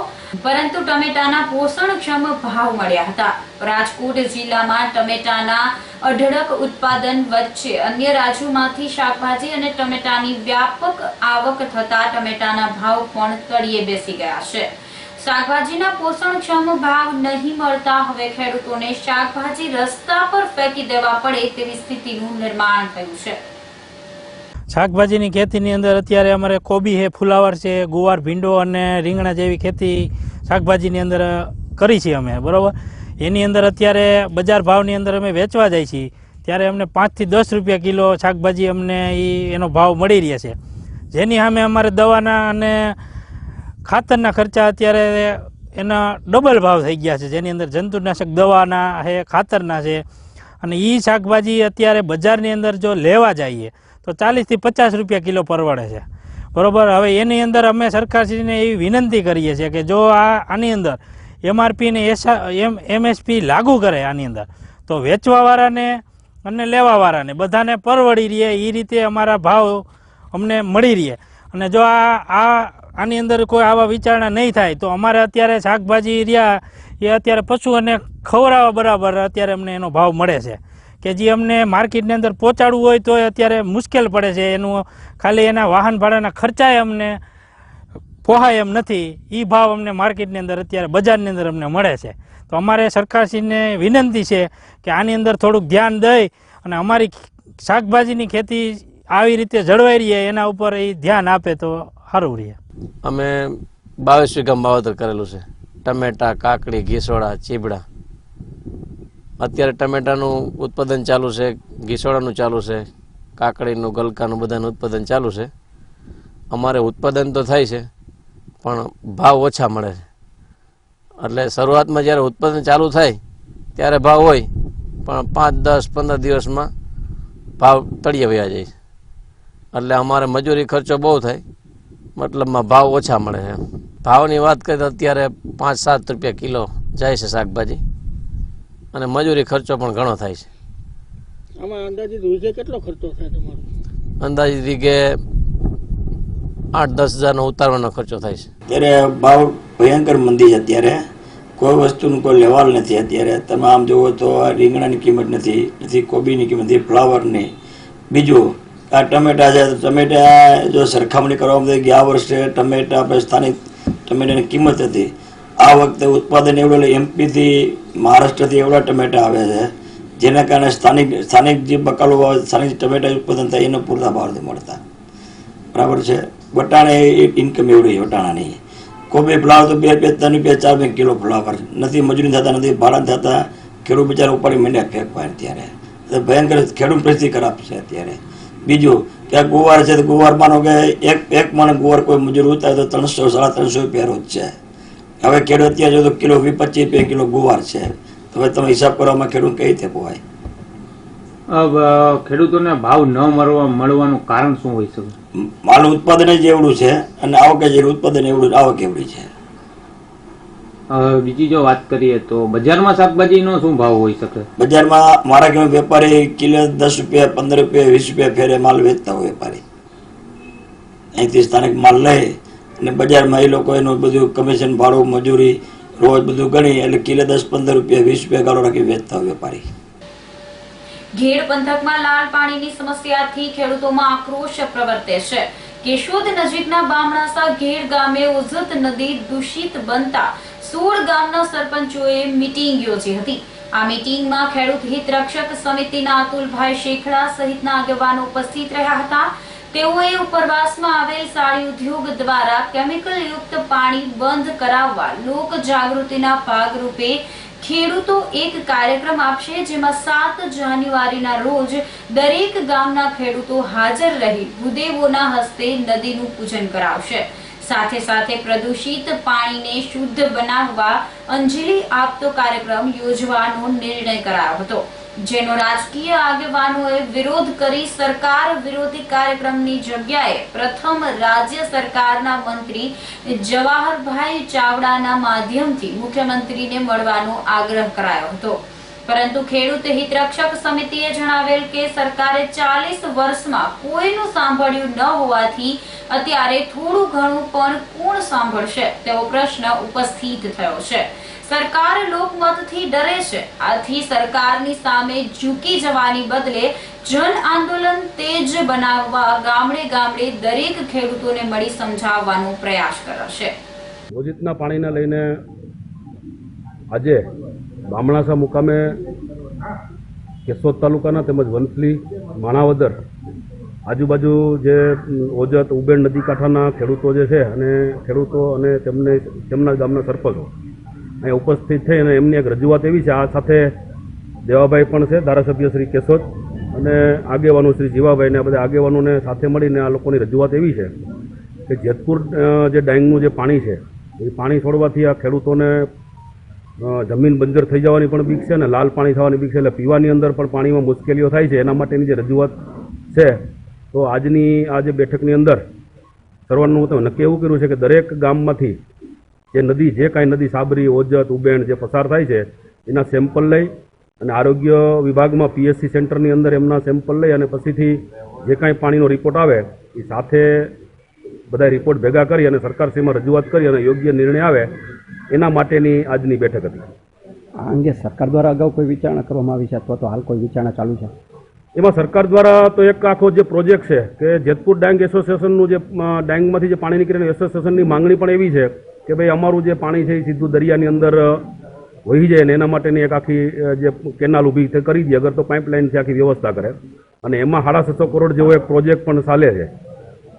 પરંતુ ટમેટાના પોષણક્ષમ ભાવ મળ્યા હતા. રાજકોટ જિલ્લામાં ટમેટાના અઢળક ઉત્પાદન વચ્ચે અન્ય રાજ્યોમાંથી શાકભાજી અને ટમેટાની વ્યાપક આવક થતા ટમેટાના ભાવ પણ તળિયે બેસી ગયા છે. શાકભાજીના પોષણક્ષમ ભાવ નહીં મળતા હવે ખેડૂતોને શાકભાજી રસ્તા પર ફેંકી દેવા પડે તેવી સ્થિતિનું નિર્માણ થયું છે. શાકભાજીની ખેતીની અંદર અત્યારે અમારે કોબી છે, ફુલાવર છે, ગુવાર, ભીંડો અને રીંગણા જેવી ખેતી શાકભાજીની અંદર કરી છે અમે, બરાબર. એની અંદર અત્યારે બજાર ભાવની અંદર અમે વેચવા જાય છીએ ત્યારે અમને 5 થી 10 રૂપિયા કિલો શાકભાજી અમને એનો ભાવ મળી રહ્યા છે. જેની સામે અમારે દવાના અને ખાતરના ખર્ચા અત્યારે એના ડબલ ભાવ થઈ ગયા છે. જેની અંદર જંતુનાશક દવાના છે, ખાતરના છે, અને એ શાકભાજી અત્યારે બજારની અંદર જો લેવા જઈએ તો 40 થી 50 રૂપિયા કિલો પરવડે છે, બરાબર. હવે એની અંદર અમે સરકારશ્રીને એવી વિનંતી કરીએ છીએ કે જો આની અંદર MRP ને MSP લાગુ કરે આની અંદર, તો વેચવાવાળાને અને લેવાવાળાને બધાને પરવડી રહે એ રીતે અમારા ભાવ અમને મળી રહે. અને જો આની અંદર કોઈ આવા વિચારણા નહીં થાય તો અમારે અત્યારે શાકભાજી રહ્યા એ અત્યારે પશુઓને ખવડાવવા બરાબર અત્યારે અમને એનો ભાવ મળે છે કે જે અમને માર્કેટની અંદર પહોંચાડવું હોય તો અત્યારે મુશ્કેલ પડે છે. એનું ખાલી એના વાહન ભાડાના ખર્ચાએ અમને પોહાય એમ નથી. એ ભાવ અમને માર્કેટની અંદર અત્યારે બજારની અંદર અમને મળે છે. તો અમારે સરકારશ્રીને વિનંતી છે કે આની અંદર થોડુંક ધ્યાન દઈ અને અમારી શાકભાજીની ખેતી આવી રીતે જળવાઈ રહે એના ઉપર એ ધ્યાન આપે તો સારું રહે. અમે 22 વીઘામાં વાવેતર કરેલું છે. ટમેટા, કાકડી, ઘીસોડા, ચીબડા. અત્યારે ટમેટાનું ઉત્પાદન ચાલુ છે, ઘીસોડાનું ચાલુ છે, કાકડીનું, ગલકાનું બધાનું ઉત્પાદન ચાલુ છે. અમારે ઉત્પાદન તો થાય છે પણ ભાવ ઓછા મળે છે. એટલે શરૂઆતમાં જ્યારે ઉત્પાદન ચાલુ થાય ત્યારે ભાવ હોય પણ 5, 10, 15 દિવસમાં ભાવ તળિયે વયા જાય છે. એટલે અમારે મજૂરી ખર્ચો બહુ થાય, મતલબમાં ભાવ ઓછા મળે છે. ભાવની વાત કરીએ તો અત્યારે 5-7 રૂપિયા કિલો જાય છે શાકભાજી, અને મજૂરી ખર્ચો પણ ઘણો થાય છે. આમાં અંદાજિત વીઘે કેટલો ખર્ચો થાય તમારો? અંદાજિત વીઘે 8-10 હજારનો ઉતારવાનો ખર્ચો થાય છે. અત્યારે ભાવ ભયંકર મંદી છે. અત્યારે કોઈ વસ્તુનું કોઈ લેવાલ નથી. અત્યારે તમે આમ જુઓ તો રીંગણાની કિંમત નથી, કોબીની કિંમત નથી, ફ્લાવરની. બીજું આ ટમેટા છે, તો ટમેટા જો સરખામણી કરવામાં આવે ગયા વર્ષે ટમેટા આપણે સ્થાનિક ટમેટાની કિંમત હતી, આ વખતે ઉત્પાદન એવડું MP થી મહારાષ્ટ્રથી એવડા ટમેટા આવે છે જેના કારણે સ્થાનિક જે બકાલો આવે, સ્થાનિક ટમેટા ઉત્પાદન થાય એનો પૂરતા ભાવ નથી મળતા. બરાબર છે. વટાણે ઇન્કમ એવડી વટાણાની. કોબી ફ્લાવર તો 2-3 રૂપિયા 4 કિલો ફ્લાવર નથી, મજૂરી થતા નથી, ભાડા થતા, ખેડૂત બિચારા ઉપાડી માંડ્યા ફેંકવા. અત્યારે ભયંકર ખેડૂત પરિસ્થિતિ ખરાબ છે અત્યારે. બીજું કે આ ગુવાર છે તો ગુવાર માનો કે એક મણ ગુવાર કોઈ મજૂર ઉતારે તો 300-350 રૂપિયા રોજ છે. હવે ખેડૂત અત્યારે જો તો કિલો 20-25 રૂપિયા કિલો ગુવાર છે. તો હવે તમે હિસાબ કરવામાં ખેડૂત કઈ રીતે પોવાય? ખેડૂતોને ભાવ ન મળવાનું કારણ શું હોઈ શકે? માલ ઉત્પાદન જ એવડું છે અને આવક જે ઉત્પાદન એવડું, આવક એવડી છે. બીજી જો વાત કરીએ તો બજારમાં શાકભાજીનો શું ભાવ હોઈ શકે? બજારમાં મારા કે વેપારી કિલો 10 રૂપિયા, 15 રૂપિયા, 20 રૂપિયા ફેરે માલ વેચતા હોય વેપારી. અહીંથી સ્થાનિક માલ લે અને બજારમાં એ લોકો એનું બધું કમિશન, ભાડું, મજૂરી રોજ બધું ગણી એટલે કિલો 10-15 રૂપિયા, 20 રૂપિયા ગાળો રાખી વેચતા હોય વેપારી. ઘેડ પંથકમાં લાલ પાણીની સમસ્યાથી ખેડૂતોમાં આક્રોશ પ્રવર્તે છે. કેશોદ નજીકના બામણાસા ઘેડ ગામે ઓઝત નદી દૂષિત બનતા 16 ગામના સરપંચોએ મીટિંગ યોજી હતી. આ મીટિંગમાં ખેડૂત હિત રક્ષક સમિતિના અતુલભાઈ શેખડા સહિતના આગેવાનો ઉપસ્થિત રહ્યા હતા. તેઓએ ઉપરવાસમાં આવેલ સાડી ઉદ્યોગ દ્વારા કેમિકલ યુક્ત પાણી બંધ કરાવવા લોક જાગૃતિના ભાગરૂપે ખેડૂતો એક કાર્યક્રમ આપશે, જેમાં 7 જાન્યુઆરીના રોજ દરેક ગામના ખેડૂતો હાજર રહી ભૂદેવોના હસ્તે નદીનું પૂજન કરાવશે. સાથે સાથે પ્રદૂષિત પાણીને શુદ્ધ બનાવવા અંજલિ આપતો કાર્યક્રમ યોજવાનો નિર્ણય કરાયો હતો, જેનો રાજકીય આગેવાનોએ વિરોધ કરી સરકાર વિરોધી કાર્યક્રમની જગ્યાએ પ્રથમ રાજ્ય સરકારના મંત્રી જવાહરભાઈ ચાવડાના માધ્યમથી મુખ્યમંત્રીને મળવાનો આગ્રહ કરાયો હતો. પરંતુ ખેડૂત હિત રક્ષક સમિતિએ જણાવેલ કે સરકારે 40 વર્ષમાં કોઈનું સાંભળ્યું ન હોવાથી અત્યારે થોડું ઘણું પણ કોણ સાંભળશે તેવો પ્રશ્ન ઉપસ્થિત થયો છે. સરકાર લોકમતથી ડરે છે. આથી સરકારની સામે ઝૂકી જવાની બદલે જન આંદોલન તેજ બનાવવા ગામડે ગામડે દરેક ખેડૂતોને મળી સમજાવવાનો પ્રયાસ કરશે. ઓજિતના પાણીને લઈને આજે બામણાસા મુકામે કેશોદ તાલુકાના તેમજ વંથલી, માણાવદર આજુબાજુ જે ઓજત, ઉબેણ નદી કાંઠાના ખેડૂતો જે છે અને ખેડૂતો અને તેમના ગામના સરપંચો અહીં ઉપસ્થિત થઈ અને એમની એક રજૂઆત એવી છે. આ સાથે દેવાભાઈ પણ છે, ધારાસભ્ય શ્રી કેશોદ, અને આગેવાનો શ્રી જીવાભાઈ ને બધા આગેવાનોને સાથે મળીને આ લોકોની રજૂઆત એવી છે કે જેતપુર જે ડાંગનું જે પાણી છે એ પાણી છોડવાથી આ ખેડૂતોને જમીન બંજર થઈ જવાની પણ બીક છે અને લાલ પાણી થવાની બીક છે. એટલે પીવાની અંદર પણ પાણીમાં મુશ્કેલીઓ થાય છે. એના માટેની જે રજૂઆત છે તો આજની આ જે બેઠકની અંદર સર્વાનુમતે નક્કી એવું કર્યું છે કે દરેક ગામમાંથી જે નદી, જે કાંઈ નદી સાબરી, ઓજત, ઉબેણ જે પસાર થાય છે એના સેમ્પલ લઈ અને આરોગ્ય વિભાગમાં PSC સેન્ટરની અંદર એમના સેમ્પલ લઈ અને પછીથી જે કાંઈ પાણીનો રિપોર્ટ આવે એ સાથે બધા રિપોર્ટ ભેગા કરી અને સરકારશ્રીમાં રજૂઆત કરી અને યોગ્ય નિર્ણય આવે એના માટેની આજની બેઠક હતી. આ અંગે સરકાર દ્વારા અગાઉ કોઈ વિચારણા કરવામાં આવી છે અથવા તો હાલ કોઈ વિચારણા ચાલુ છે? એમાં સરકાર દ્વારા તો એક આખો જે પ્રોજેક્ટ છે કે જેતપુર ડાંગ એસોસિએશનનું જે ડાંગમાંથી જે પાણી નીકળે એસોસિએશનની માંગણી પણ એવી છે કે ભાઈ અમારું જે પાણી છે એ સીધું દરિયાની અંદર વહી જાય ને એના માટેની એક આખી જે કેનાલ ઊભી કરી દે, અગર તો પાઇપલાઇનથી આખી વ્યવસ્થા કરે. અને એમાં 650 કરોડ જેવો એક પ્રોજેક્ટ પણ ચાલે છે.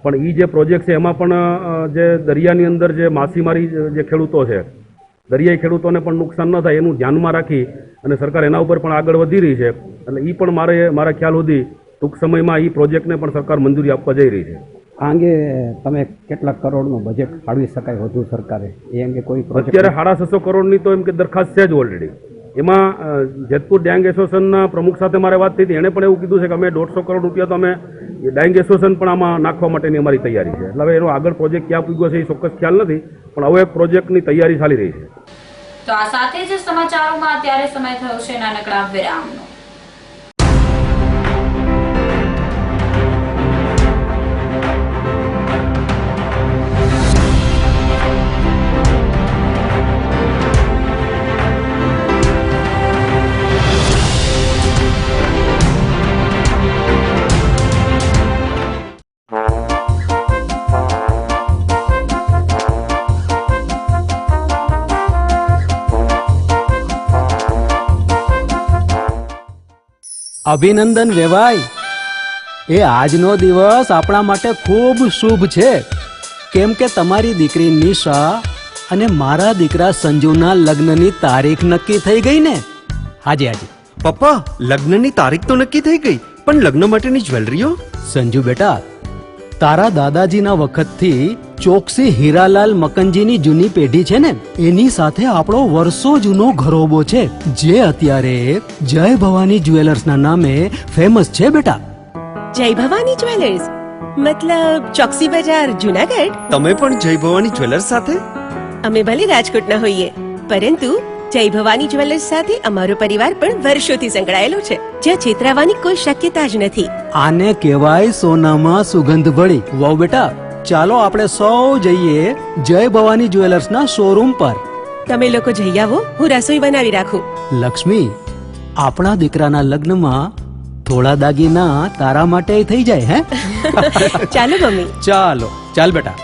પણ એ જે પ્રોજેક્ટ છે એમાં પણ જે દરિયાની અંદર જે માછીમારી જે ખેડૂતો છે, દરિયાઈ ખેડૂતોને પણ નુકસાન ન થાય એનું ધ્યાનમાં રાખી અને સરકાર એના ઉપર પણ આગળ વધી રહી છે. એટલે એ પણ મારા ખ્યાલ સુધી ટૂંક સમયમાં એ પ્રોજેક્ટને પણ સરકાર મંજૂરી આપવા જઈ રહી છે. આ અંગે તમે કેટલાક કરોડનું બજેટ ફાળવી શકાય વધુ સરકારે એ અંગે કોઈ અત્યારે 650 કરોડની તો એમ કે દરખાસ્ત છે જ ઓલરેડી. એમાં જેતપુર ડાંગ એસોસિએશનના પ્રમુખ સાથે મારે વાત થઈ હતી, એણે પણ એવું કીધું છે કે અમે 150 કરોડ રૂપિયા તો અમે ડાંગ એસોસિએશન પણ આમાં નાખવા માટેની અમારી તૈયારી છે. એટલે હવે એનો આગળ પ્રોજેક્ટ ક્યાં પૂગ્યો છે એ ચોક્કસ ખ્યાલ નથી, પણ હવે એક પ્રોજેક્ટની તૈયારી ચાલી રહી છે. તો આ સાથે જ સમાચારોમાં અત્યારે સમય થયો છે નાનકડા વિરામનો. અભિનંદન વેવાઈ. એ આજનો દિવસ આપણા માટે ખૂબ શુભ છે, કેમ કે તમારી દીકરી નિશા અને મારા દીકરા સંજુના લગ્નની તારીખ નક્કી થઈ ગઈ ને. હાજી હાજી. પપ્પા, લગ્નની તારીખ તો નક્કી થઈ ગઈ, પણ લગ્ન માટેની જ્વેલરીઓ? સંજુ બેટા, તારા દાદાજીના વખતથી ચોકસી હીરાલાલ મકનજીની જૂની પેઢી છે ને, એની સાથે આપણો વર્ષો જૂનો ઘરોબો છે, જે અત્યારે જય ભવાની જ્વેલર્સના નામે ફેમસ છે બેટા. જય ભવાની જ્વેલર્સ મતલબ ચોકસી બજાર જુનાગઢ? તમે પણ જય ભવાની જ્વેલર્સ સાથે? અમે ભલે રાજકોટના હોઈએ, પરંતુ જય ભવાની જ્વેલર્સ સાથે અમારો પરિવાર પણ વર્ષોથી સંકળાયેલો છે, જ્યાં છેતરાવાની કોઈ શક્યતા જ નથી. આને કહેવાય સોનામાં સુગંધ ભળી. વાવ બેટા, ચાલો આપણે સૌ જઈએ જય ભવાની જ્વેલર્સના શોરૂમ પર. તમે લોકો જઈ આવો, હું રસોઈ બનાવી રાખું. લક્ષ્મી, આપણા દીકરાના લગ્નમાં થોડા દાગીના તારા માટે થઈ જાય હે? ચાલો મમ્મી. ચાલો ચાલ બેટા.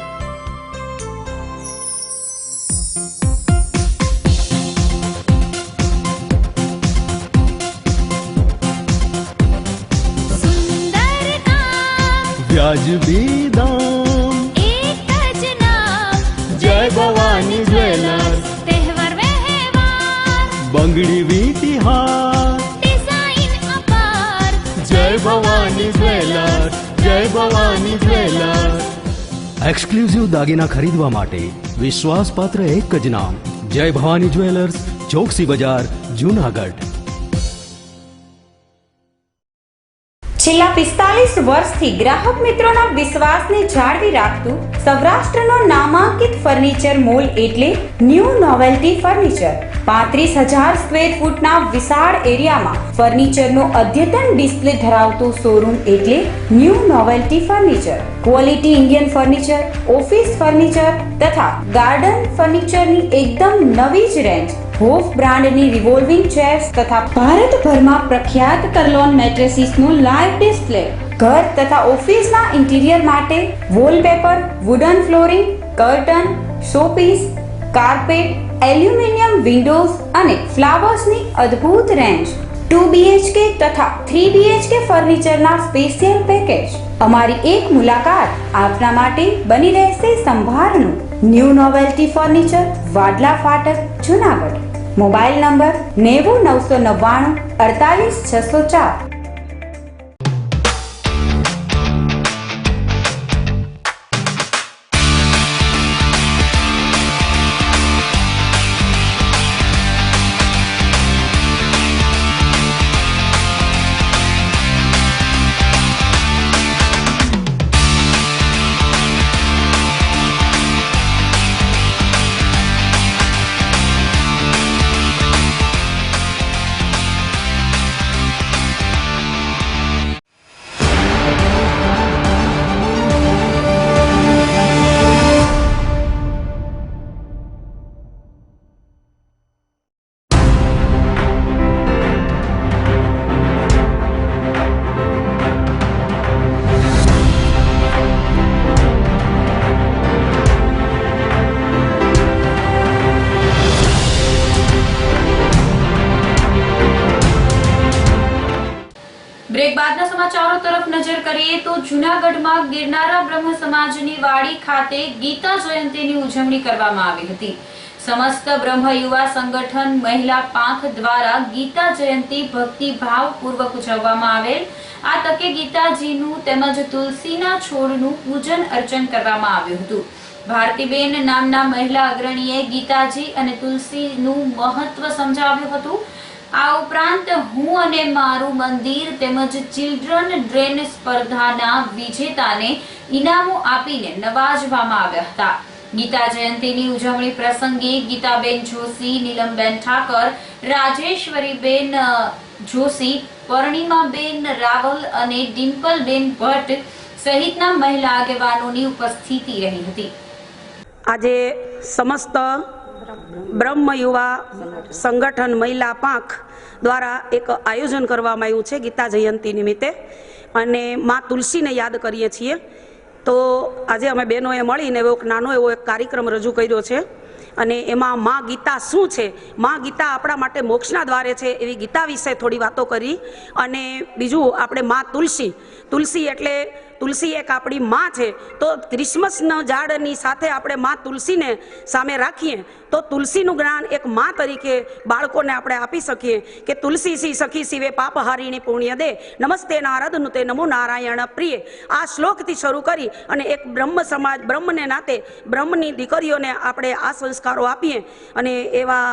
વ્યાજબી દામ, एक જ नाम જય ભવાની જ્વેલર્સ. तहेवार व्यवहार બંગડી વીટી હાર, डिजाइन अपार જય ભવાની જ્વેલર્સ, જય ભવાની જ્વેલર્સ. એક્સક્લુઝિવ દાગીના ખરીદવા માટે વિશ્વાસપાત્ર એક જ નામ, જય ભવાની જ્વેલર્સ, ચોકસી બજાર, જુનાગઢ. છેલ્લા 45 વર્ષથી ગ્રાહક મિત્રોના વિશ્વાસને જાળવી રાખતું સૌરાષ્ટ્રનો નામાંકિત ફર્નિચર મોલ એટલે ન્યૂ નોવેલ્ટી ફર્નિચર. 35,000 સ્ક્વેર ફૂટના વિશાળ એરિયામાં ફર્નિચરનો અદ્યતન ડિસ્પ્લે ધરાવતું શોરૂમ એટલે new novelty furniture. Quality Indian furniture, office furniture તથા ગાર્ડન ફર્નિચરની એકદમ નવી જ રેન્જ, હોફ બ્રાન્ડની રિવોલ્વિંગ ચેર્સ તથા ભારતભરમાં પ્રખ્યાત કરલોન મેટ્રેસીસનું લાઈવ ડિસ્પ્લે. ઘર તથા ઓફિસના ઇન્ટિરિયર માટે wallpaper, wooden flooring, curtain, showpiece, carpet, aluminium Windows અને ફ્લાવર્સની અદ્ભુત રેન્જ. 2 BHK તથા 3 BHK ફર્નિચરના સ્પેશિયલ પેકેજ. અમારી એક મુલાકાત આપના માટે બની રહેશે સંભારનું. ન્યૂ નોવેલ્ટી ફર્નિચર, વાડલા ફાટક, જુનાગઢ. Mobile number 90 999 48 604. બ્રેક બાદના સમાચારો તરફ નજર કરીએ તો જૂનાગઢમાં ગિરનારા બ્રહ્મ સમાજની વાડી ખાતે ગીતા જયંતીની ઉજવણી કરવામાં આવી હતી. સમસ્ત બ્રહ્મ યુવા સંગઠન મહિલા પાંખ દ્વારા ગીતા જયંતી ભક્તિભાવપૂર્વક ઉજવવામાં આવેલ. આ તકે ગીતાજીનું તેમજ તુલસીના છોડનું પૂજન અર્ચન કરવામાં આવ્યું હતું. ભારતીબેન નામના મહિલા અગ્રણીએ ગીતાજી અને તુલસીનું મહત્વ સમજાવ્યું હતું. આ ઉપરાંત હું અને મારું મંદિર તેમજ ચિલ્ડ્રન ડ્રેન સ્પર્ધાના વિજેતાને ઇનામો આપીને નવાજવામાં આવ્યા હતા. ગીતા જયંતીની ઉજવણી પ્રસંગે ગીતાબેન જોશી, નીલમબેન ઠાકર, રાજેશ્વરીબેન જોશી, પરણીમાબેન રાવલ અને ડિમ્પલબેન ભટ્ટ સહિતના મહિલા આગેવાનોની ઉપસ્થિતિ રહી હતી. આજે સમસ્ત બ્રહ્મ યુવા સંગઠન મહિલા પાંખ દ્વારા એક આયોજન કરવામાં આવ્યું છે ગીતા જયંતિ નિમિત્તે, અને માં તુલસીને યાદ કરીએ છીએ. તો આજે અમે બહેનોએ મળીને એવો એક નાનો એવો એક કાર્યક્રમ રજૂ કર્યો છે, અને એમાં મા ગીતા શું છે, મા ગીતા આપણા માટે મોક્ષના દ્વારે છે એવી ગીતા વિશે થોડી વાતો કરી. અને બીજું આપણે મા તુલસી એટલે તુલસી એક આપણી માં છે. તો ક્રિસમસના ઝાડની સાથે આપણે મા તુલસીને સામે રાખીએ તો તુલસીનું જ્ઞાન એક મા તરીકે બાળકોને આપણે આપી શકીએ કે તુલસી સી સખી શિવે પાપ હારીણી પુણ્ય દે નમસ્તે નારદનું તે નમો નારાયણ પ્રિય. આ શ્લોકથી શરૂ કરી અને એક બ્રહ્મ સમાજ બ્રહ્મને નાતે બ્રહ્મની દીકરીઓને આપણે આ સંસ્કારો આપીએ અને એવા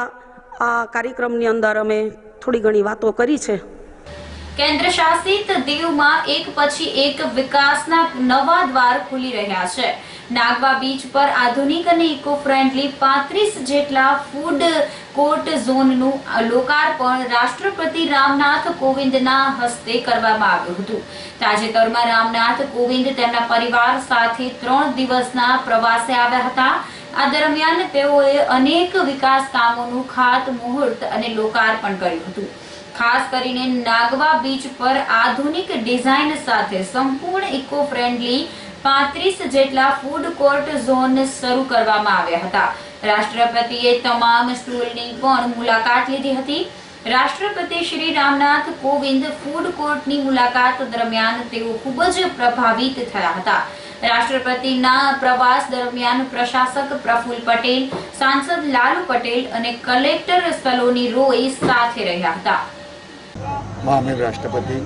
આ કાર્યક્રમની અંદર અમે થોડી ઘણી વાતો કરી છે. કેન્દ્ર શાસિત દીવમાં એક પછી એક વિકાસના નવા દ્વાર ખુલી રહ્યા છે. નાગવા બીચ પર આધુનિક અને ઇકો ફ્રેન્ડલી 35 જેટલા ફૂડ કોર્ટ ઝોનનું લોકાર્પણ રાષ્ટ્રપતિ રામનાથ કોવિંદના હસ્તે કરવામાં આવ્યું હતું. તાજેતરમાં રામનાથ કોવિંદ તેમના પરિવાર સાથે 3 દિવસના પ્રવાસે આવ્યા હતા. આ દરમિયાન તેઓએ અનેક વિકાસ કામોનું ખાતમુહૂર્ત અને લોકાર્પણ કર્યું હતું. ખાસ કરીને નાગવા બીચ પર આધુનિક ડિઝાઇન સાથે સંપૂર્ણ ઇકો ફ્રેન્ડલી 35 જેટલા ફૂડ કોર્ટ ઝોન શરૂ કરવામાં આવ્યા હતા. રાષ્ટ્રપતિએ તમામ સ્ટોલની પણ મુલાકાત લીધી હતી. રાષ્ટ્રપતિ શ્રી રામનાથ કોવિંદ ફૂડ કોર્ટની મુલાકાત દરમિયાન તેઓ ખૂબ જ પ્રભાવિત થયા હતા. રાષ્ટ્રપતિના પ્રવાસ દરમિયાન પ્રશાસક પ્રફુલ્લ પટેલ, સાંસદ લાલુ પટેલ અને કલેક્ટર સલોની રોય સાથે રહ્યા હતા. મહામહિમ રાષ્ટ્રપતિ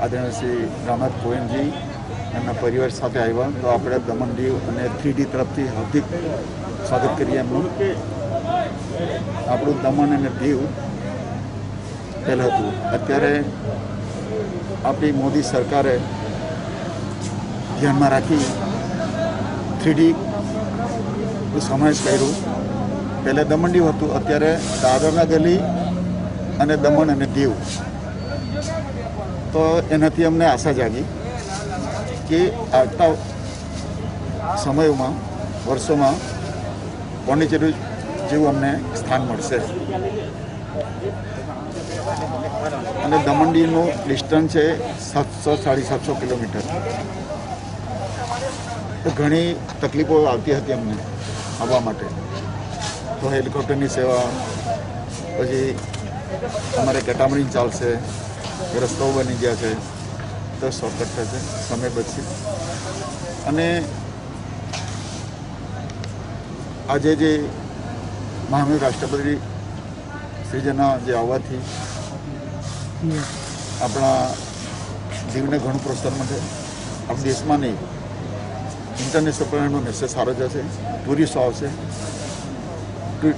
આદરણીય શ્રી રામનાથ કોવિંદજી એમના પરિવાર સાથે આવ્યા તો આપણે દમણ દીવ અને 3D તરફથી હાર્દિક સ્વાગત કરીએ એમનું. આપણું દમણ અને દીવ પહેલાં હતું, અત્યારે આપણી મોદી સરકારે ધ્યાનમાં રાખી 3D સમાવેશ કર્યું. પહેલાં દમણ દીવ હતું, અત્યારે દાદરના ગલી અને દમણ અને દીવ. તો એનાથી અમને આશા જાગી કે આવતા સમયોમાં વર્ષોમાં પોંડિચેરી જેવું અમને સ્થાન મળશે. અને દમણ દીવનું ડિસ્ટન્સ છે 700-750 કિલોમીટર. તો ઘણી તકલીફો આવતી હતી અમને આવવા માટે. તો હેલિકોપ્ટરની સેવા, પછી અમારે કેટામરીન ચાલશે, રસ્તાઓ બની ગયા છે તો શોર્ટકટ થશે, સમય બચશે. અને આજે જે મહામહિમ રાષ્ટ્રપતિ શ્રીજીના જે આવવાથી આપણા દીવને ઘણું પ્રોત્સાહન મળશે. આપણા દેશમાં નહીં, ઇન્ટરનેશનલ પ્રમાણનો મેસેજ સારો જશે. ટુરિસ્ટો આવશે,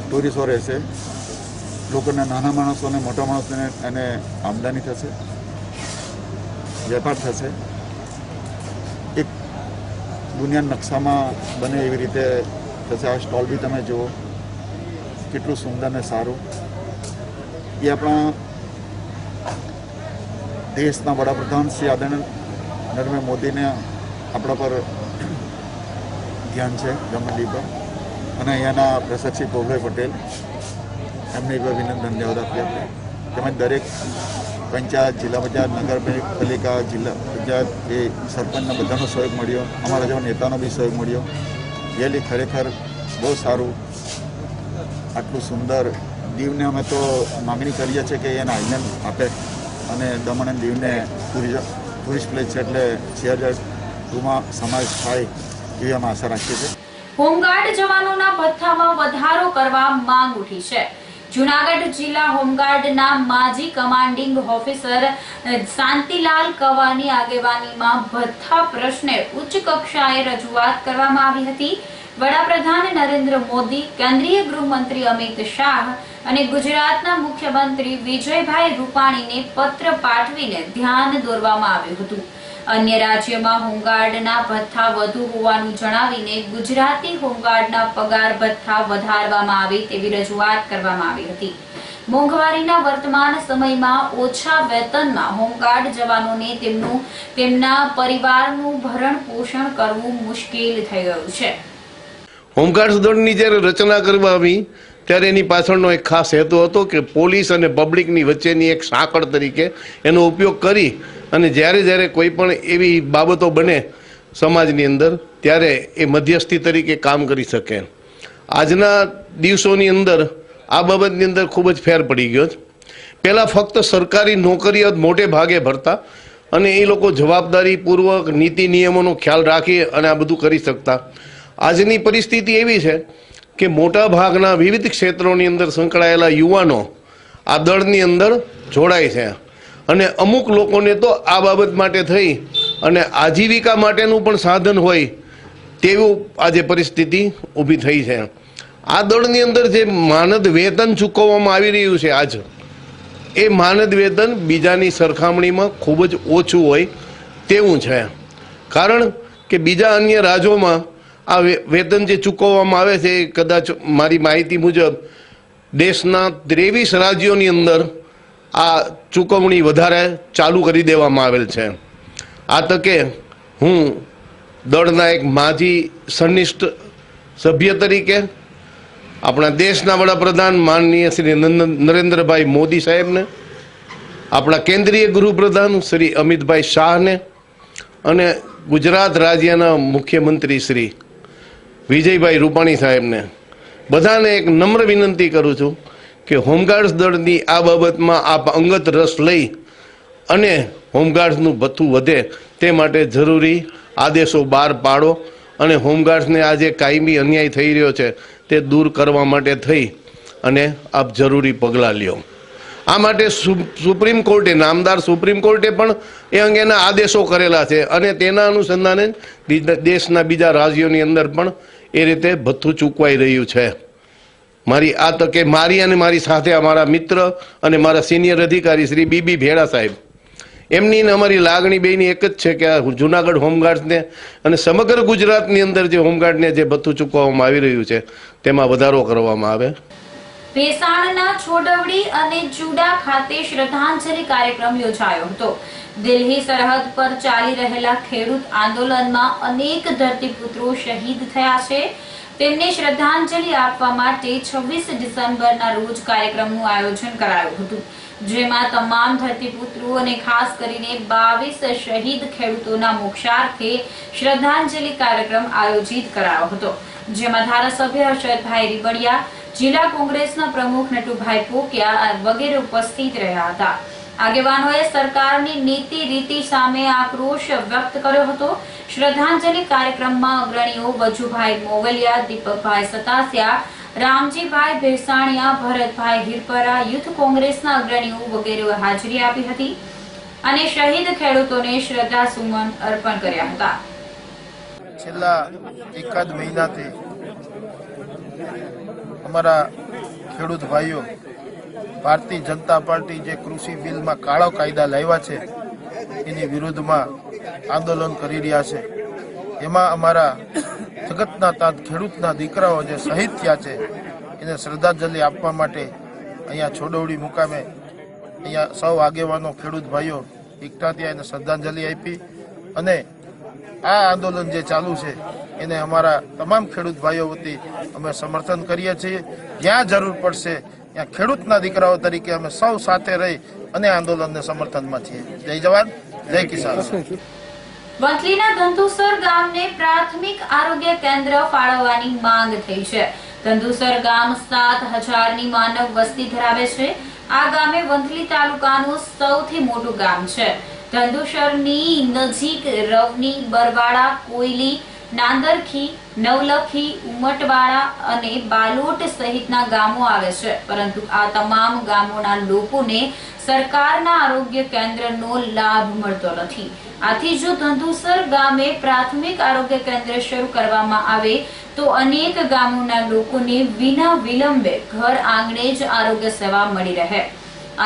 ટુરિસ્ટો રહેશે, લોકોને નાના માણસોને મોટા માણસોને એને આમદની થશે, વેપાર થશે. એક દુનિયાના નકશામાં બને એવી રીતે થશે. આ સ્ટોલ બી તમે જુઓ કેટલું સુંદર ને સારું. એ આપણા દેશના વડાપ્રધાન શ્રી આદરણીય નરેન્દ્ર મોદીને આપણા પર ધ્યાન છે દમણ દીવ પર. અને અહીંયાના પ્રશાસક શ્રી ભોગભાઈ પટેલ એમને એક ધન્યવાદ આપીએ આપણે. તેમજ દરેક પંચાયત, જિલ્લા પંચાયત, નગરપાલિકા, જિલ્લા પંચાયત એ સરપંચના બધાનો સહયોગ મળ્યો, અમારા જેવા નેતાનો બી સહયોગ મળ્યો. રિયલી ખરેખર બહુ સારું. આટલું સુંદર દીવને અમે તો માગણી કરીએ છીએ કે એને આઈલેન્ડ આપે અને દમણ અને દીવને ટુરિસ્ટ પ્લેસ છે એટલે શહેરમાં સમાવેશ થાય એવી અમે આશા રાખીએ છીએ. હોમગાર્ડ જવાનોના ભથ્થામાં વધારો કરવા માંગ ઉઠી છે. જૂનાગઢ જિલ્લા હોમગાર્ડના માજી કમાન્ડિંગ ઓફિસર શાંતિલાલ કવાની આગેવાનીમાં ભથ્થા પ્રશ્ને ઉચ્ચ કક્ષાએ રજૂઆત કરવામાં આવી હતી. વડાપ્રધાન નરેન્દ્ર મોદી, કેન્દ્રીય ગૃહમંત્રી અમિત શાહ અને ગુજરાતના મુખ્યમંત્રી વિજયભાઈ રૂપાણીને પત્ર પાઠવીને ધ્યાન દોરવામાં આવ્યું હતું. અન્ય રાજ્યમાં હોમગાર્ડના ભથ્થા વધુ હોવાનું જણાવીને ગુજરાતી હોમગાર્ડના પગાર ભથ્થા વધારવામાં આવે તેવી રજૂઆત કરવામાં આવી હતી. મોંઘવારીના વર્તમાન સમયમાં ઓછા વેતનમાં હોમગાર્ડ જવાનોને તેમના પરિવારનું ભરણ પોષણ કરવું મુશ્કેલ થઈ ગયું છે. હોમગાર્ડ દળની જ્યારે રચના કરવામાં આવી ત્યારે એની પાછળનો એક ખાસ હેતુ હતો કે પોલીસ અને પબ્લિકની વચ્ચેની એક સાંકળ તરીકે એનો ઉપયોગ કરી અને જ્યારે કોઈ પણ એવી બાબતો બને સમાજની અંદર ત્યારે એ મધ્યસ્થી તરીકે કામ કરી શકે. આજના દિવસોની અંદર આ બાબતની અંદર ખૂબ જ ફેર પડી ગયો છે. પહેલાં ફક્ત સરકારી નોકરીઓ જ મોટે ભાગે ભરતા અને એ લોકો જવાબદારીપૂર્વક નીતિ નિયમોનો ખ્યાલ રાખી અને આ બધું કરી શકતા. આજની પરિસ્થિતિ એવી છે કે મોટા ભાગના વિવિધ ક્ષેત્રોની અંદર સંકળાયેલા યુવાનો આ દળની અંદર જોડાય છે અને અમુક લોકોને તો આ બાબત માટે થઈ અને આજીવિકા માટેનું પણ સાધન હોય તેવું આજે પરિસ્થિતિ ઊભી થઈ છે. આ દળની અંદર જે માનદ વેતન ચૂકવવામાં આવી રહ્યું છે આજ, એ માનદ વેતન બીજાની સરખામણીમાં ખૂબ જ ઓછું હોય તેવું છે. કારણ કે બીજા અન્ય રાજ્યોમાં આ વેતન જે ચૂકવવામાં આવે છે એ કદાચ મારી માહિતી મુજબ દેશના 23 રાજ્યોની અંદર આ ચૂકવણી વધારે ચાલુ કરી દેવામાં આવેલ છે. આ તકે હું દળના એક માજી સનિષ્ઠ સભ્ય તરીકે આપણા દેશના વડાપ્રધાન માનનીય શ્રી નરેન્દ્રભાઈ મોદી સાહેબને, આપણા કેન્દ્રીય ગૃહપ્રધાન શ્રી અમિતભાઈ શાહને અને ગુજરાત રાજ્યના મુખ્યમંત્રી શ્રી વિજયભાઈ રૂપાણી સાહેબને બધાને એક નમ્ર વિનંતી કરું છું કે હોમગાર્ડ્સ દળની આ બાબતમાં આપ અંગત રસ લઈ અને હોમગાર્ડ્સનું ભથ્થું વધે તે માટે જરૂરી આદેશો બહાર પાડો અને હોમગાર્ડ્સને આ જે કાયમી અન્યાય થઈ રહ્યો છે તે દૂર કરવા માટે થઈ અને આપ જરૂરી પગલાં લ્યો. આ માટે સુપ્રીમ કોર્ટે, નામદાર સુપ્રીમ કોર્ટે પણ એ અંગેના આદેશો કરેલા છે અને તેના અનુસંધાને દેશના બીજા રાજ્યોની અંદર પણ એ રીતે ભથ્થું ચૂકવાઈ રહ્યું છે. મારી આ તકે મારી અને મારી સાથે અમારા મિત્ર અને મારા સિનિયર અધિકારી શ્રી બીબી ભેડા સાહેબ, એમની ને અમારી લાગણી બેની એક જ છે કે આ જુનાગઢ હોમગાર્ડ્સને અને સમગ્ર ગુજરાતની અંદર જે હોમગાર્ડને જે ભથ્થું ચૂકવવામાં આવી રહ્યું છે તેમાં વધારો કરવામાં આવે. ભેસાણના છોડવડી અને ચુડા ખાતે શ્રદ્ધાંજલિ કાર્યક્રમ યોજાયો હતો. દિલ્હી સરહદ પર ચાલી રહેલા ખેડૂત આંદોલનમાં અનેક ધરતીપુત્રો શહીદ થયા છે. તેમને શ્રદ્ધાંજલિ આપવા માટે 26 ડિસેમ્બરના રોજ કાર્યક્રમનું આયોજન કરાયું હતું, જેમાં તમામ ધરતીપુત્રો અને ખાસ કરીને 22 શહીદ ખેડૂતોના મોક્ષાર્થે શ્રદ્ધાંજલિ કાર્યક્રમ આયોજિત કરાયો હતો, જેમાં ધારાસભ્ય હર્ષદભાઈ રીબડિયા, જિલ્લા કોંગ્રેસના પ્રમુખ નટુભાઈ પોકિયા વગેરે ઉપસ્થિત રહ્યા હતા. આગેવાનોએ સરકારની નીતિ રીતિ સામે આક્રોશ વ્યક્ત કર્યો હતો. શ્રદ્ધાંજલિ કાર્યક્રમમાં અગ્રણીઓ વજુભાઈ મોવલિયા, દીપકભાઈ સતાસિયા, રામજીભાઈ ભેસાણિયા, ભરતભાઈ હિરપરા, યુથ કોંગ્રેસના અગ્રણીઓ વગેરેએ હાજરી આપી હતી અને શહીદ ખેડૂતોને શ્રદ્ધાસુમન અર્પણ કર્યા હતા. છેલ્લા એકાદ મહિનાથી અમારા ખેડૂત ભાઈઓ ભારતીય જનતા પાર્ટી જે કૃષિ બિલમાં કાળો કાયદા લાવ્યા છે એની વિરુદ્ધમાં આંદોલન કરી રહ્યા છે. એમાં અમારા જગતના તાત ખેડૂતના દીકરાઓ જે શહીદ થયા છે એને શ્રદ્ધાંજલિ આપવા માટે અહીંયા છોડવડી મુકામે અહીંયા સૌ આગેવાનો ખેડૂત ભાઈઓ એકઠા થયા એને શ્રદ્ધાંજલિ આપી અને આ આંદોલન જે ચાલુ છે એને અમારા તમામ ખેડૂત ભાઈઓ વતી અમે સમર્થન કરીએ છીએ. જ્યાં જરૂર પડશે ત્યાં ખેડૂતના દીકરાઓ તરીકે અમે સૌ સાથે રહી અને આંદોલનને સમર્થનમાં છીએ. જય જવાન, જય કિસાન. વંથલીના ધંધુસર ગામને પ્રાથમિક આરોગ્ય કેન્દ્ર ફાળવવાની માંગ થઈ છે. ધંધુસર ગામ 7,000ની માનવ વસ્તી ધરાવે છે. આ ગામે વંથલી તાલુકાનું સૌથી મોટું ગામ છે. ધંધુસરની નજીક રવની, બરવાડા, કોયલી, નાંદરખી, નવલખી, ઉમટવાડા અને બાલોટ સહિતના ગામો આવે છે, પરંતુ આ તમામ ગામોના લોકોને સરકારના આરોગ્ય કેન્દ્રનો લાભ મળતો નથી. આથી જો ધંધુસર ગામે પ્રાથમિક આરોગ્ય કેન્દ્ર શરૂ કરવામાં આવે તો અનેક ગામોના લોકોને વિના વિલંબે ઘર આંગણે જ આરોગ્ય સેવા મળી રહે.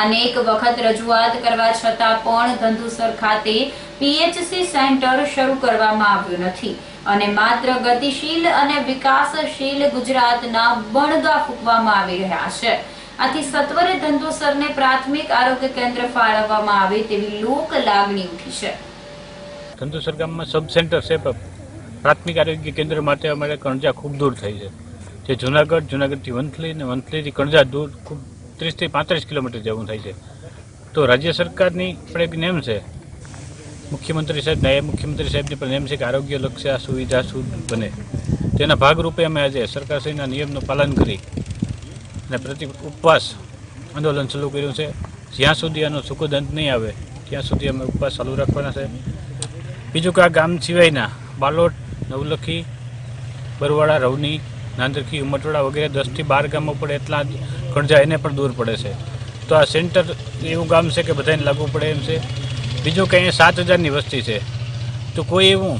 અનેક વખત રજૂઆત કરવા છતાં પણ ધંધુસર ખાતે પીએચસી સેન્ટર શરૂ કરવામાં આવ્યું નથી અને માત્ર ગતિશીલ અને વિકાસશીલ ગુજરાતના બણગા ફૂંકવામાં આવી રહ્યા છે. આથી સત્વરે ધંધુસરને પ્રાથમિક આરોગ્ય કેન્દ્ર ફાળવવામાં આવે તેવી લોક લાગણી ઉઠી છે. ધંધુસર ગામમાં સબ સેન્ટર છે, પ્રાથમિક આરોગ્ય કેન્દ્ર માટે અમારે કણજા ખૂબ દૂર થઈ છે. જે જુનાગઢથી વંથલી અને વંથલીથી કણજા દૂર ખૂબ 30 થી 35 કિલોમીટર જવું થાય છે. તો રાજ્ય સરકારની પણ એક નેમ છે, મુખ્યમંત્રી સાહેબ, નાયબ મુખ્યમંત્રી સાહેબની પણ નેમ છે કે આરોગ્ય લક્ષી આ સુવિધા શુદ્ધ બને. તેના ભાગરૂપે અમે આજે સરકારશ્રીના નિયમનું પાલન કરી અને ઉપવાસ આંદોલન શરૂ કર્યું છે. જ્યાં સુધી આનો સુખદ અંત નહીં આવે ત્યાં સુધી અમે ઉપવાસ ચાલુ રાખવાના છે. બીજું કે આ ગામ સિવાયના બાલોટ, નવલખી, બરવાડા, રવની, નાંદરખી, ઉમટવાડા વગેરે 10 થી 12 ગામો પડે એટલા જ કણજા એને પણ દૂર પડે છે. તો આ સેન્ટર એવું ગામ છે કે બધાને લાગુ પડે એમ છે. બીજું કે અહીંયા 7,000ની વસ્તી છે. તો કોઈ એવું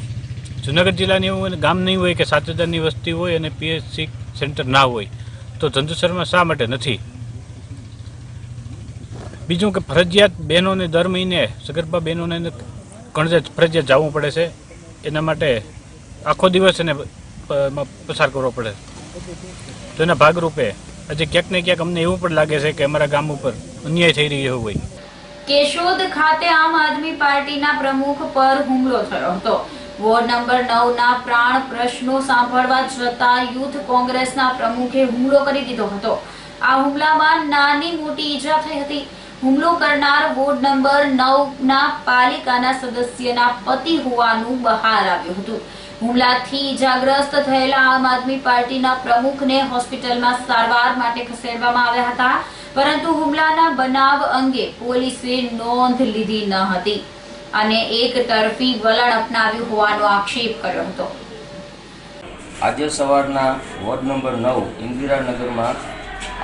જુનાગઢ જિલ્લાની એવું ગામ નહીં હોય કે 7,000ની વસ્તી હોય અને PHC સેન્ટર ના હોય. તો જંતુસરમાં શા માટે નથી? બીજું કે ફરજિયાત બહેનોને દર મહિને સગર્ભા બહેનોને કણજા ફરજિયાત જવું પડે છે. એના માટે આખો દિવસ એને પસાર કરવો પડે. તો એના ભાગરૂપે આજે ક્યાંક ને ક્યાંક અમને એવું પણ લાગે છે કે અમારા ગામ ઉપર અન્યાય થઈ રહ્યો હોય. કેશોદ ખાતે આમ આદમી પાર્ટીના પ્રમુખ પર હુમલો થયો હતો. વોર્ડ નંબર 9 ના પ્રાણ પ્રશ્નો સાંભળવા જતા યુથ કોંગ્રેસના પ્રમુખે હુમલો કરી દીધો હતો. આ હુમલામાં નાની મોટી ઈજા થઈ હતી. હુમલો કરનાર વોર્ડ નંબર 9 ના પાલિકાના સદસ્યના પતિ હોવાનું બહાર આવ્યું હતું. હુમલાથી ઈજાગ્રસ્ત થયેલા આમ આદમી પાર્ટીના પ્રમુખને હોસ્પિટલમાં સારવાર માટે ખસેડવામાં આવ્યા હતા, પરંતુ હુમલાના બનાવ અંગે પોલીસે નોંધ લીધી ન હતી અને એક તરફી વલણ અપનાવ્યું હોવાનો આક્ષેપ કર્યો હતો. આજે સવારના વોર્ડ નંબર 9 ઇન્દિરાનગરમાં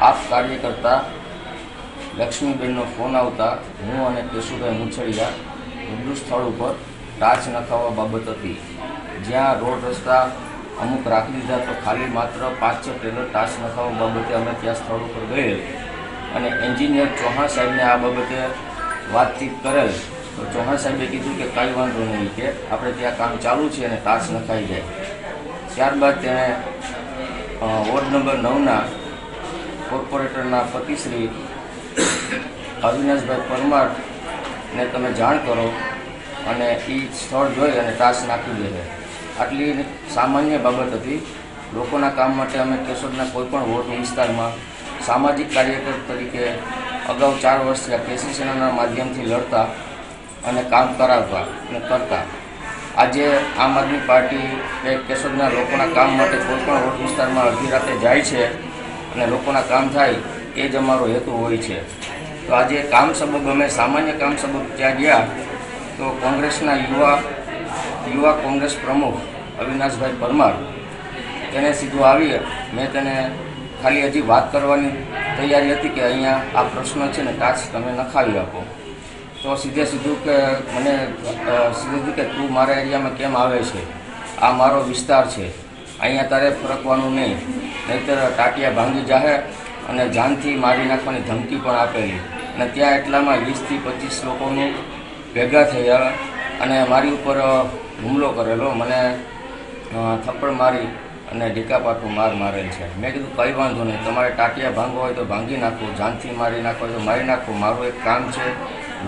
આપ કાર્યકર્તા લક્ષ્મીબેનનો ફોન આવતા હું અને કેશુભાઈ મુછડિયા રૂબરૂ સ્થળ ઉપર ટાચ નખાવવા બાબત હતી. જ્યાં રોડ રસ્તા અમુક રાખી દીધા તો ખાલી માત્ર 5-6 ટ્રેલર ટાચ નખાવવા બાબતે અમે ત્યાં સ્થળ ઉપર ગયેલ અને એન્જિનિયર ચૌહાણ સાહેબને આ બાબતે વાતચીત કરેલ. તો ચૌહાણ સાહેબે કીધું કે કાંઈ વાંધો નહીં, કે આપણે ત્યાં કામ ચાલુ છે અને ટાચ નખાઈ જાય. ત્યારબાદ તેણે વોર્ડ નંબર 9ના કોર્પોરેટરના પતિશ્રી અવિનાશભાઈ પરમારને તમે જાણ કરો અને એ સ્થળ જોઈ અને ટાચ નાખી દે. આટલી સામાન્ય બાબત હતી. લોકોના કામ માટે અમે કેશોદના કોઈપણ વોર્ડ વિસ્તારમાં સામાજિક કાર્યકર તરીકે અગાઉ 4 વર્ષથી આ કેસી સેનાના માધ્યમથી લડતા અને કામ કરાવતા અને કરતા. આજે આમ આદમી પાર્ટી કે કેશોદના લોકોના કામ માટે કોઈપણ વોર્ડ વિસ્તારમાં અડધી રાતે જાય છે અને લોકોના કામ થાય એ જ અમારો હેતુ હોય છે. તો આજે કામ સબબ અમે સામાન્ય કામ સબબ ત્યાં ગયા તો કોંગ્રેસના યુવા કોંગ્રેસ પ્રમુખ અવિનાશભાઈ પરમાર તેને સીધું આવી, મેં તેને ખાલી હજી વાત કરવાની તૈયારી હતી કે અહીંયા આ પ્રશ્ન છે ને ટાચ તમે નખાવી આપો. તો સીધું કે મને સીધું કે તું મારા એરિયામાં કેમ આવે છે? આ મારો વિસ્તાર છે, અહીંયા તારે ફરકવાનું નહીં, નહીંતર ટાટિયા ભાંગી જાહે અને જાનથી મારી નાખવાની ધમકી પણ આપેલી. અને ત્યાં એટલામાં 20 થી 25 લોકોનું ભેગા થયા અને મારી ઉપર હુમલો કરેલો. મને થપ્પડ મારી અને ઢીકાપાટું મારેલ છે. મેં કીધું કંઈ વાંધો નહીં, તમારે ટાટિયા ભાંગવા હોય તો ભાંગી નાખો, જાનથી મારી નાખો હોય તો મારી નાખો. મારું એક કામ છે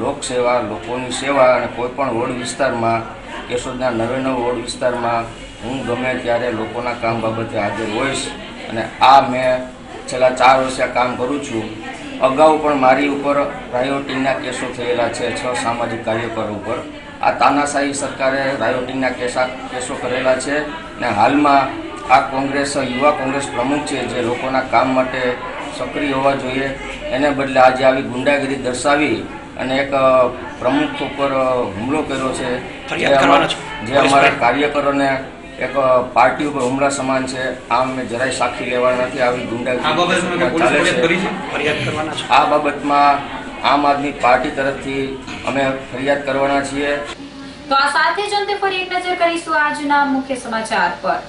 લોકસેવા, લોકોની સેવા. અને કોઈપણ વોર્ડ વિસ્તારમાં કેશોદના 9 વોર્ડ વિસ્તારમાં હું ગમે ત્યારે લોકોના કામ બાબતે હાજર હોઈશ. અને આ મેં છેલ્લા 4 વર્ષે કામ કરું છું. અગાઉ પણ મારી ઉપર રાયોટિંગના કેસો થયેલા છે 6 સામાજિક કાર્યકરો ઉપર. આ તાનાશાહી સરકારે રાયોટિંગના કેસો કરેલા છે. ને હાલમાં આ યુવા કોંગ્રેસ પ્રમુખ છે જે લોકોના કામ માટે સક્રિય હોવા જોઈએ, એને બદલે આજે આવી ગુંડાગીરી દર્શાવી અને એક પ્રમુખ ઉપર હુમલો કર્યો છે. જે અમારા કાર્યકરોને એક પાર્ટી ઉપર હુમલા સમાન છે. આમ મેં જરાય સાક્ષી લેવાના નથી. આવી ગુંડાગીરી આ બાબતમાં આમ આદમી પાર્ટી તરફથી અમે ફરિયાદ કરવાના છીએ. તો આ સાથે જ અંતે ફરી એક નજર કરીશું આજના મુખ્ય સમાચાર પર.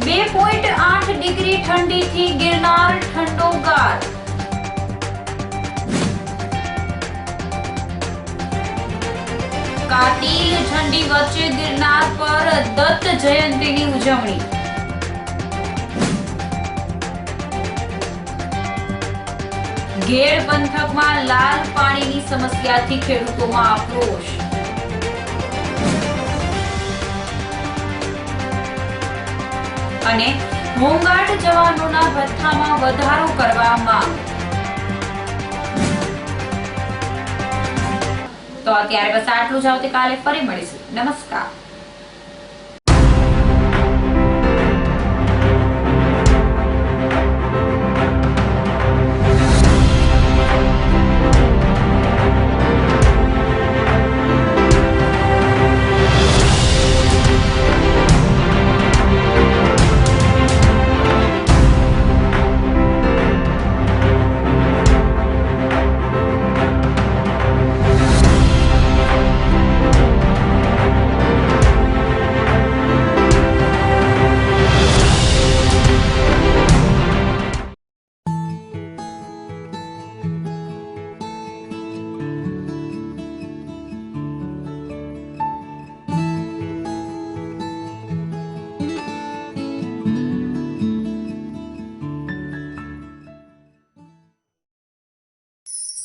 2.8 ડિગ્રી ઠંડીથી ગિરનાર ઠંડોગાર. કાતિલ ઠંડી વચ્ચે ગિરનાર પર દત્ત જયંતીની ઉજવણી. ઘેડ પંથકમાં લાલ પાણીની સમસ્યાથી ખેડૂતોમાં આક્રોશ. અને હોમગાર્ડ જવાનોના ભથ્થામાં વધારો કરવા માંગ. તો તો અત્યારે બસ આટલું જ. આવતીકાલે ફરી મળીશું. નમસ્કાર.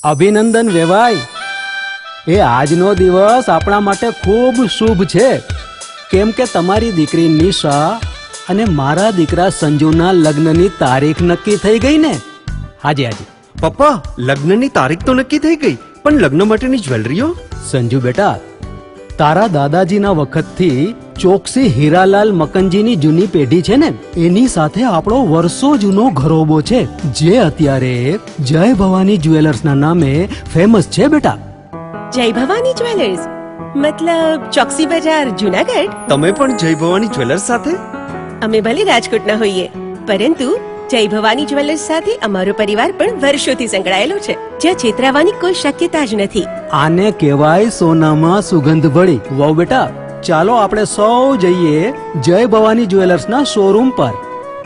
અભિનંદન વેવાઈ. એ આજનો દિવસ આપણા માટે ખૂબ શુભ છે, કેમ કે તમારી દીકરી નિશા અને મારા દીકરા સંજુના લગ્નની તારીખ નક્કી થઈ ગઈ ને. હાજી હાજી. પપ્પા, લગ્નની તારીખ તો નક્કી થઈ ગઈ, પણ લગ્ન માટેની જ્વેલરીઓ? સંજુ બેટા, તારા દાદાજીના વખતથી ચોકસી હીરાલાલ મકનજીની જૂની પેઢી છે ને, એની સાથે આપણો વર્ષો જૂનો ઘરોબો છે, જે અત્યારે જય ભવાની જ્વેલર્સના નામે ફેમસ છે બેટા. જય ભવાની જ્વેલર્સ મતલબ ચોકસી બજાર, જુનાગઢ? તમે પણ જય ભવાની જ્વેલર્સ સાથે? અમે ભલે રાજકોટના હોઈએ, પરંતુ જય ભવાની જ્વેલર્સ સાથે અમારો પરિવાર પણ વર્ષોથી સંકળાયેલો છે, જ્યાં છેતરાવાની કોઈ શક્યતા જ નથી. આને કહેવાય સોનામાં સુગંધ ભળી. વાવ બેટા, ચાલો આપણે સૌ જઈએ જય ભવાની જ્વેલર્સના શોરૂમ પર.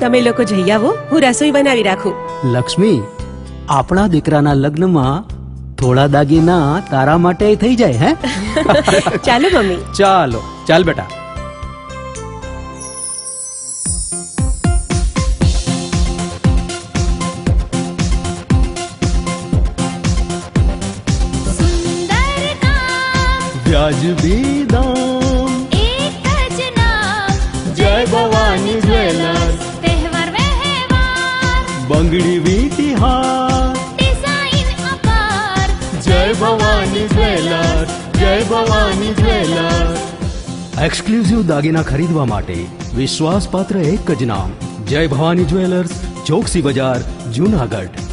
તમે લોકો જઈ આવો, હું રસોઈ બનાવી રાખું. લક્ષ્મી, આપણા દીકરાના લગ્નમાં થોડા દાગીના તારા માટે થઈ જાય. હે ચાલો મમ્મી. ચાલો ચાલ બેટા. વ્યાજબી દામ, एक જ नाम જય ભવાની જ્વેલર્સ. तहेवार व्यवहार બંગડી વીટી હાર, डिजाइन अपार જય ભવાની જ્વેલર્સ, જય ભવાની જ્વેલર્સ. એક્સક્લુઝિવ દાગીના ખરીદવા માટે વિશ્વાસપાત્ર એક જ નામ, જય ભવાની જ્વેલર્સ, ચોકસી બજાર, જુનાગઢ.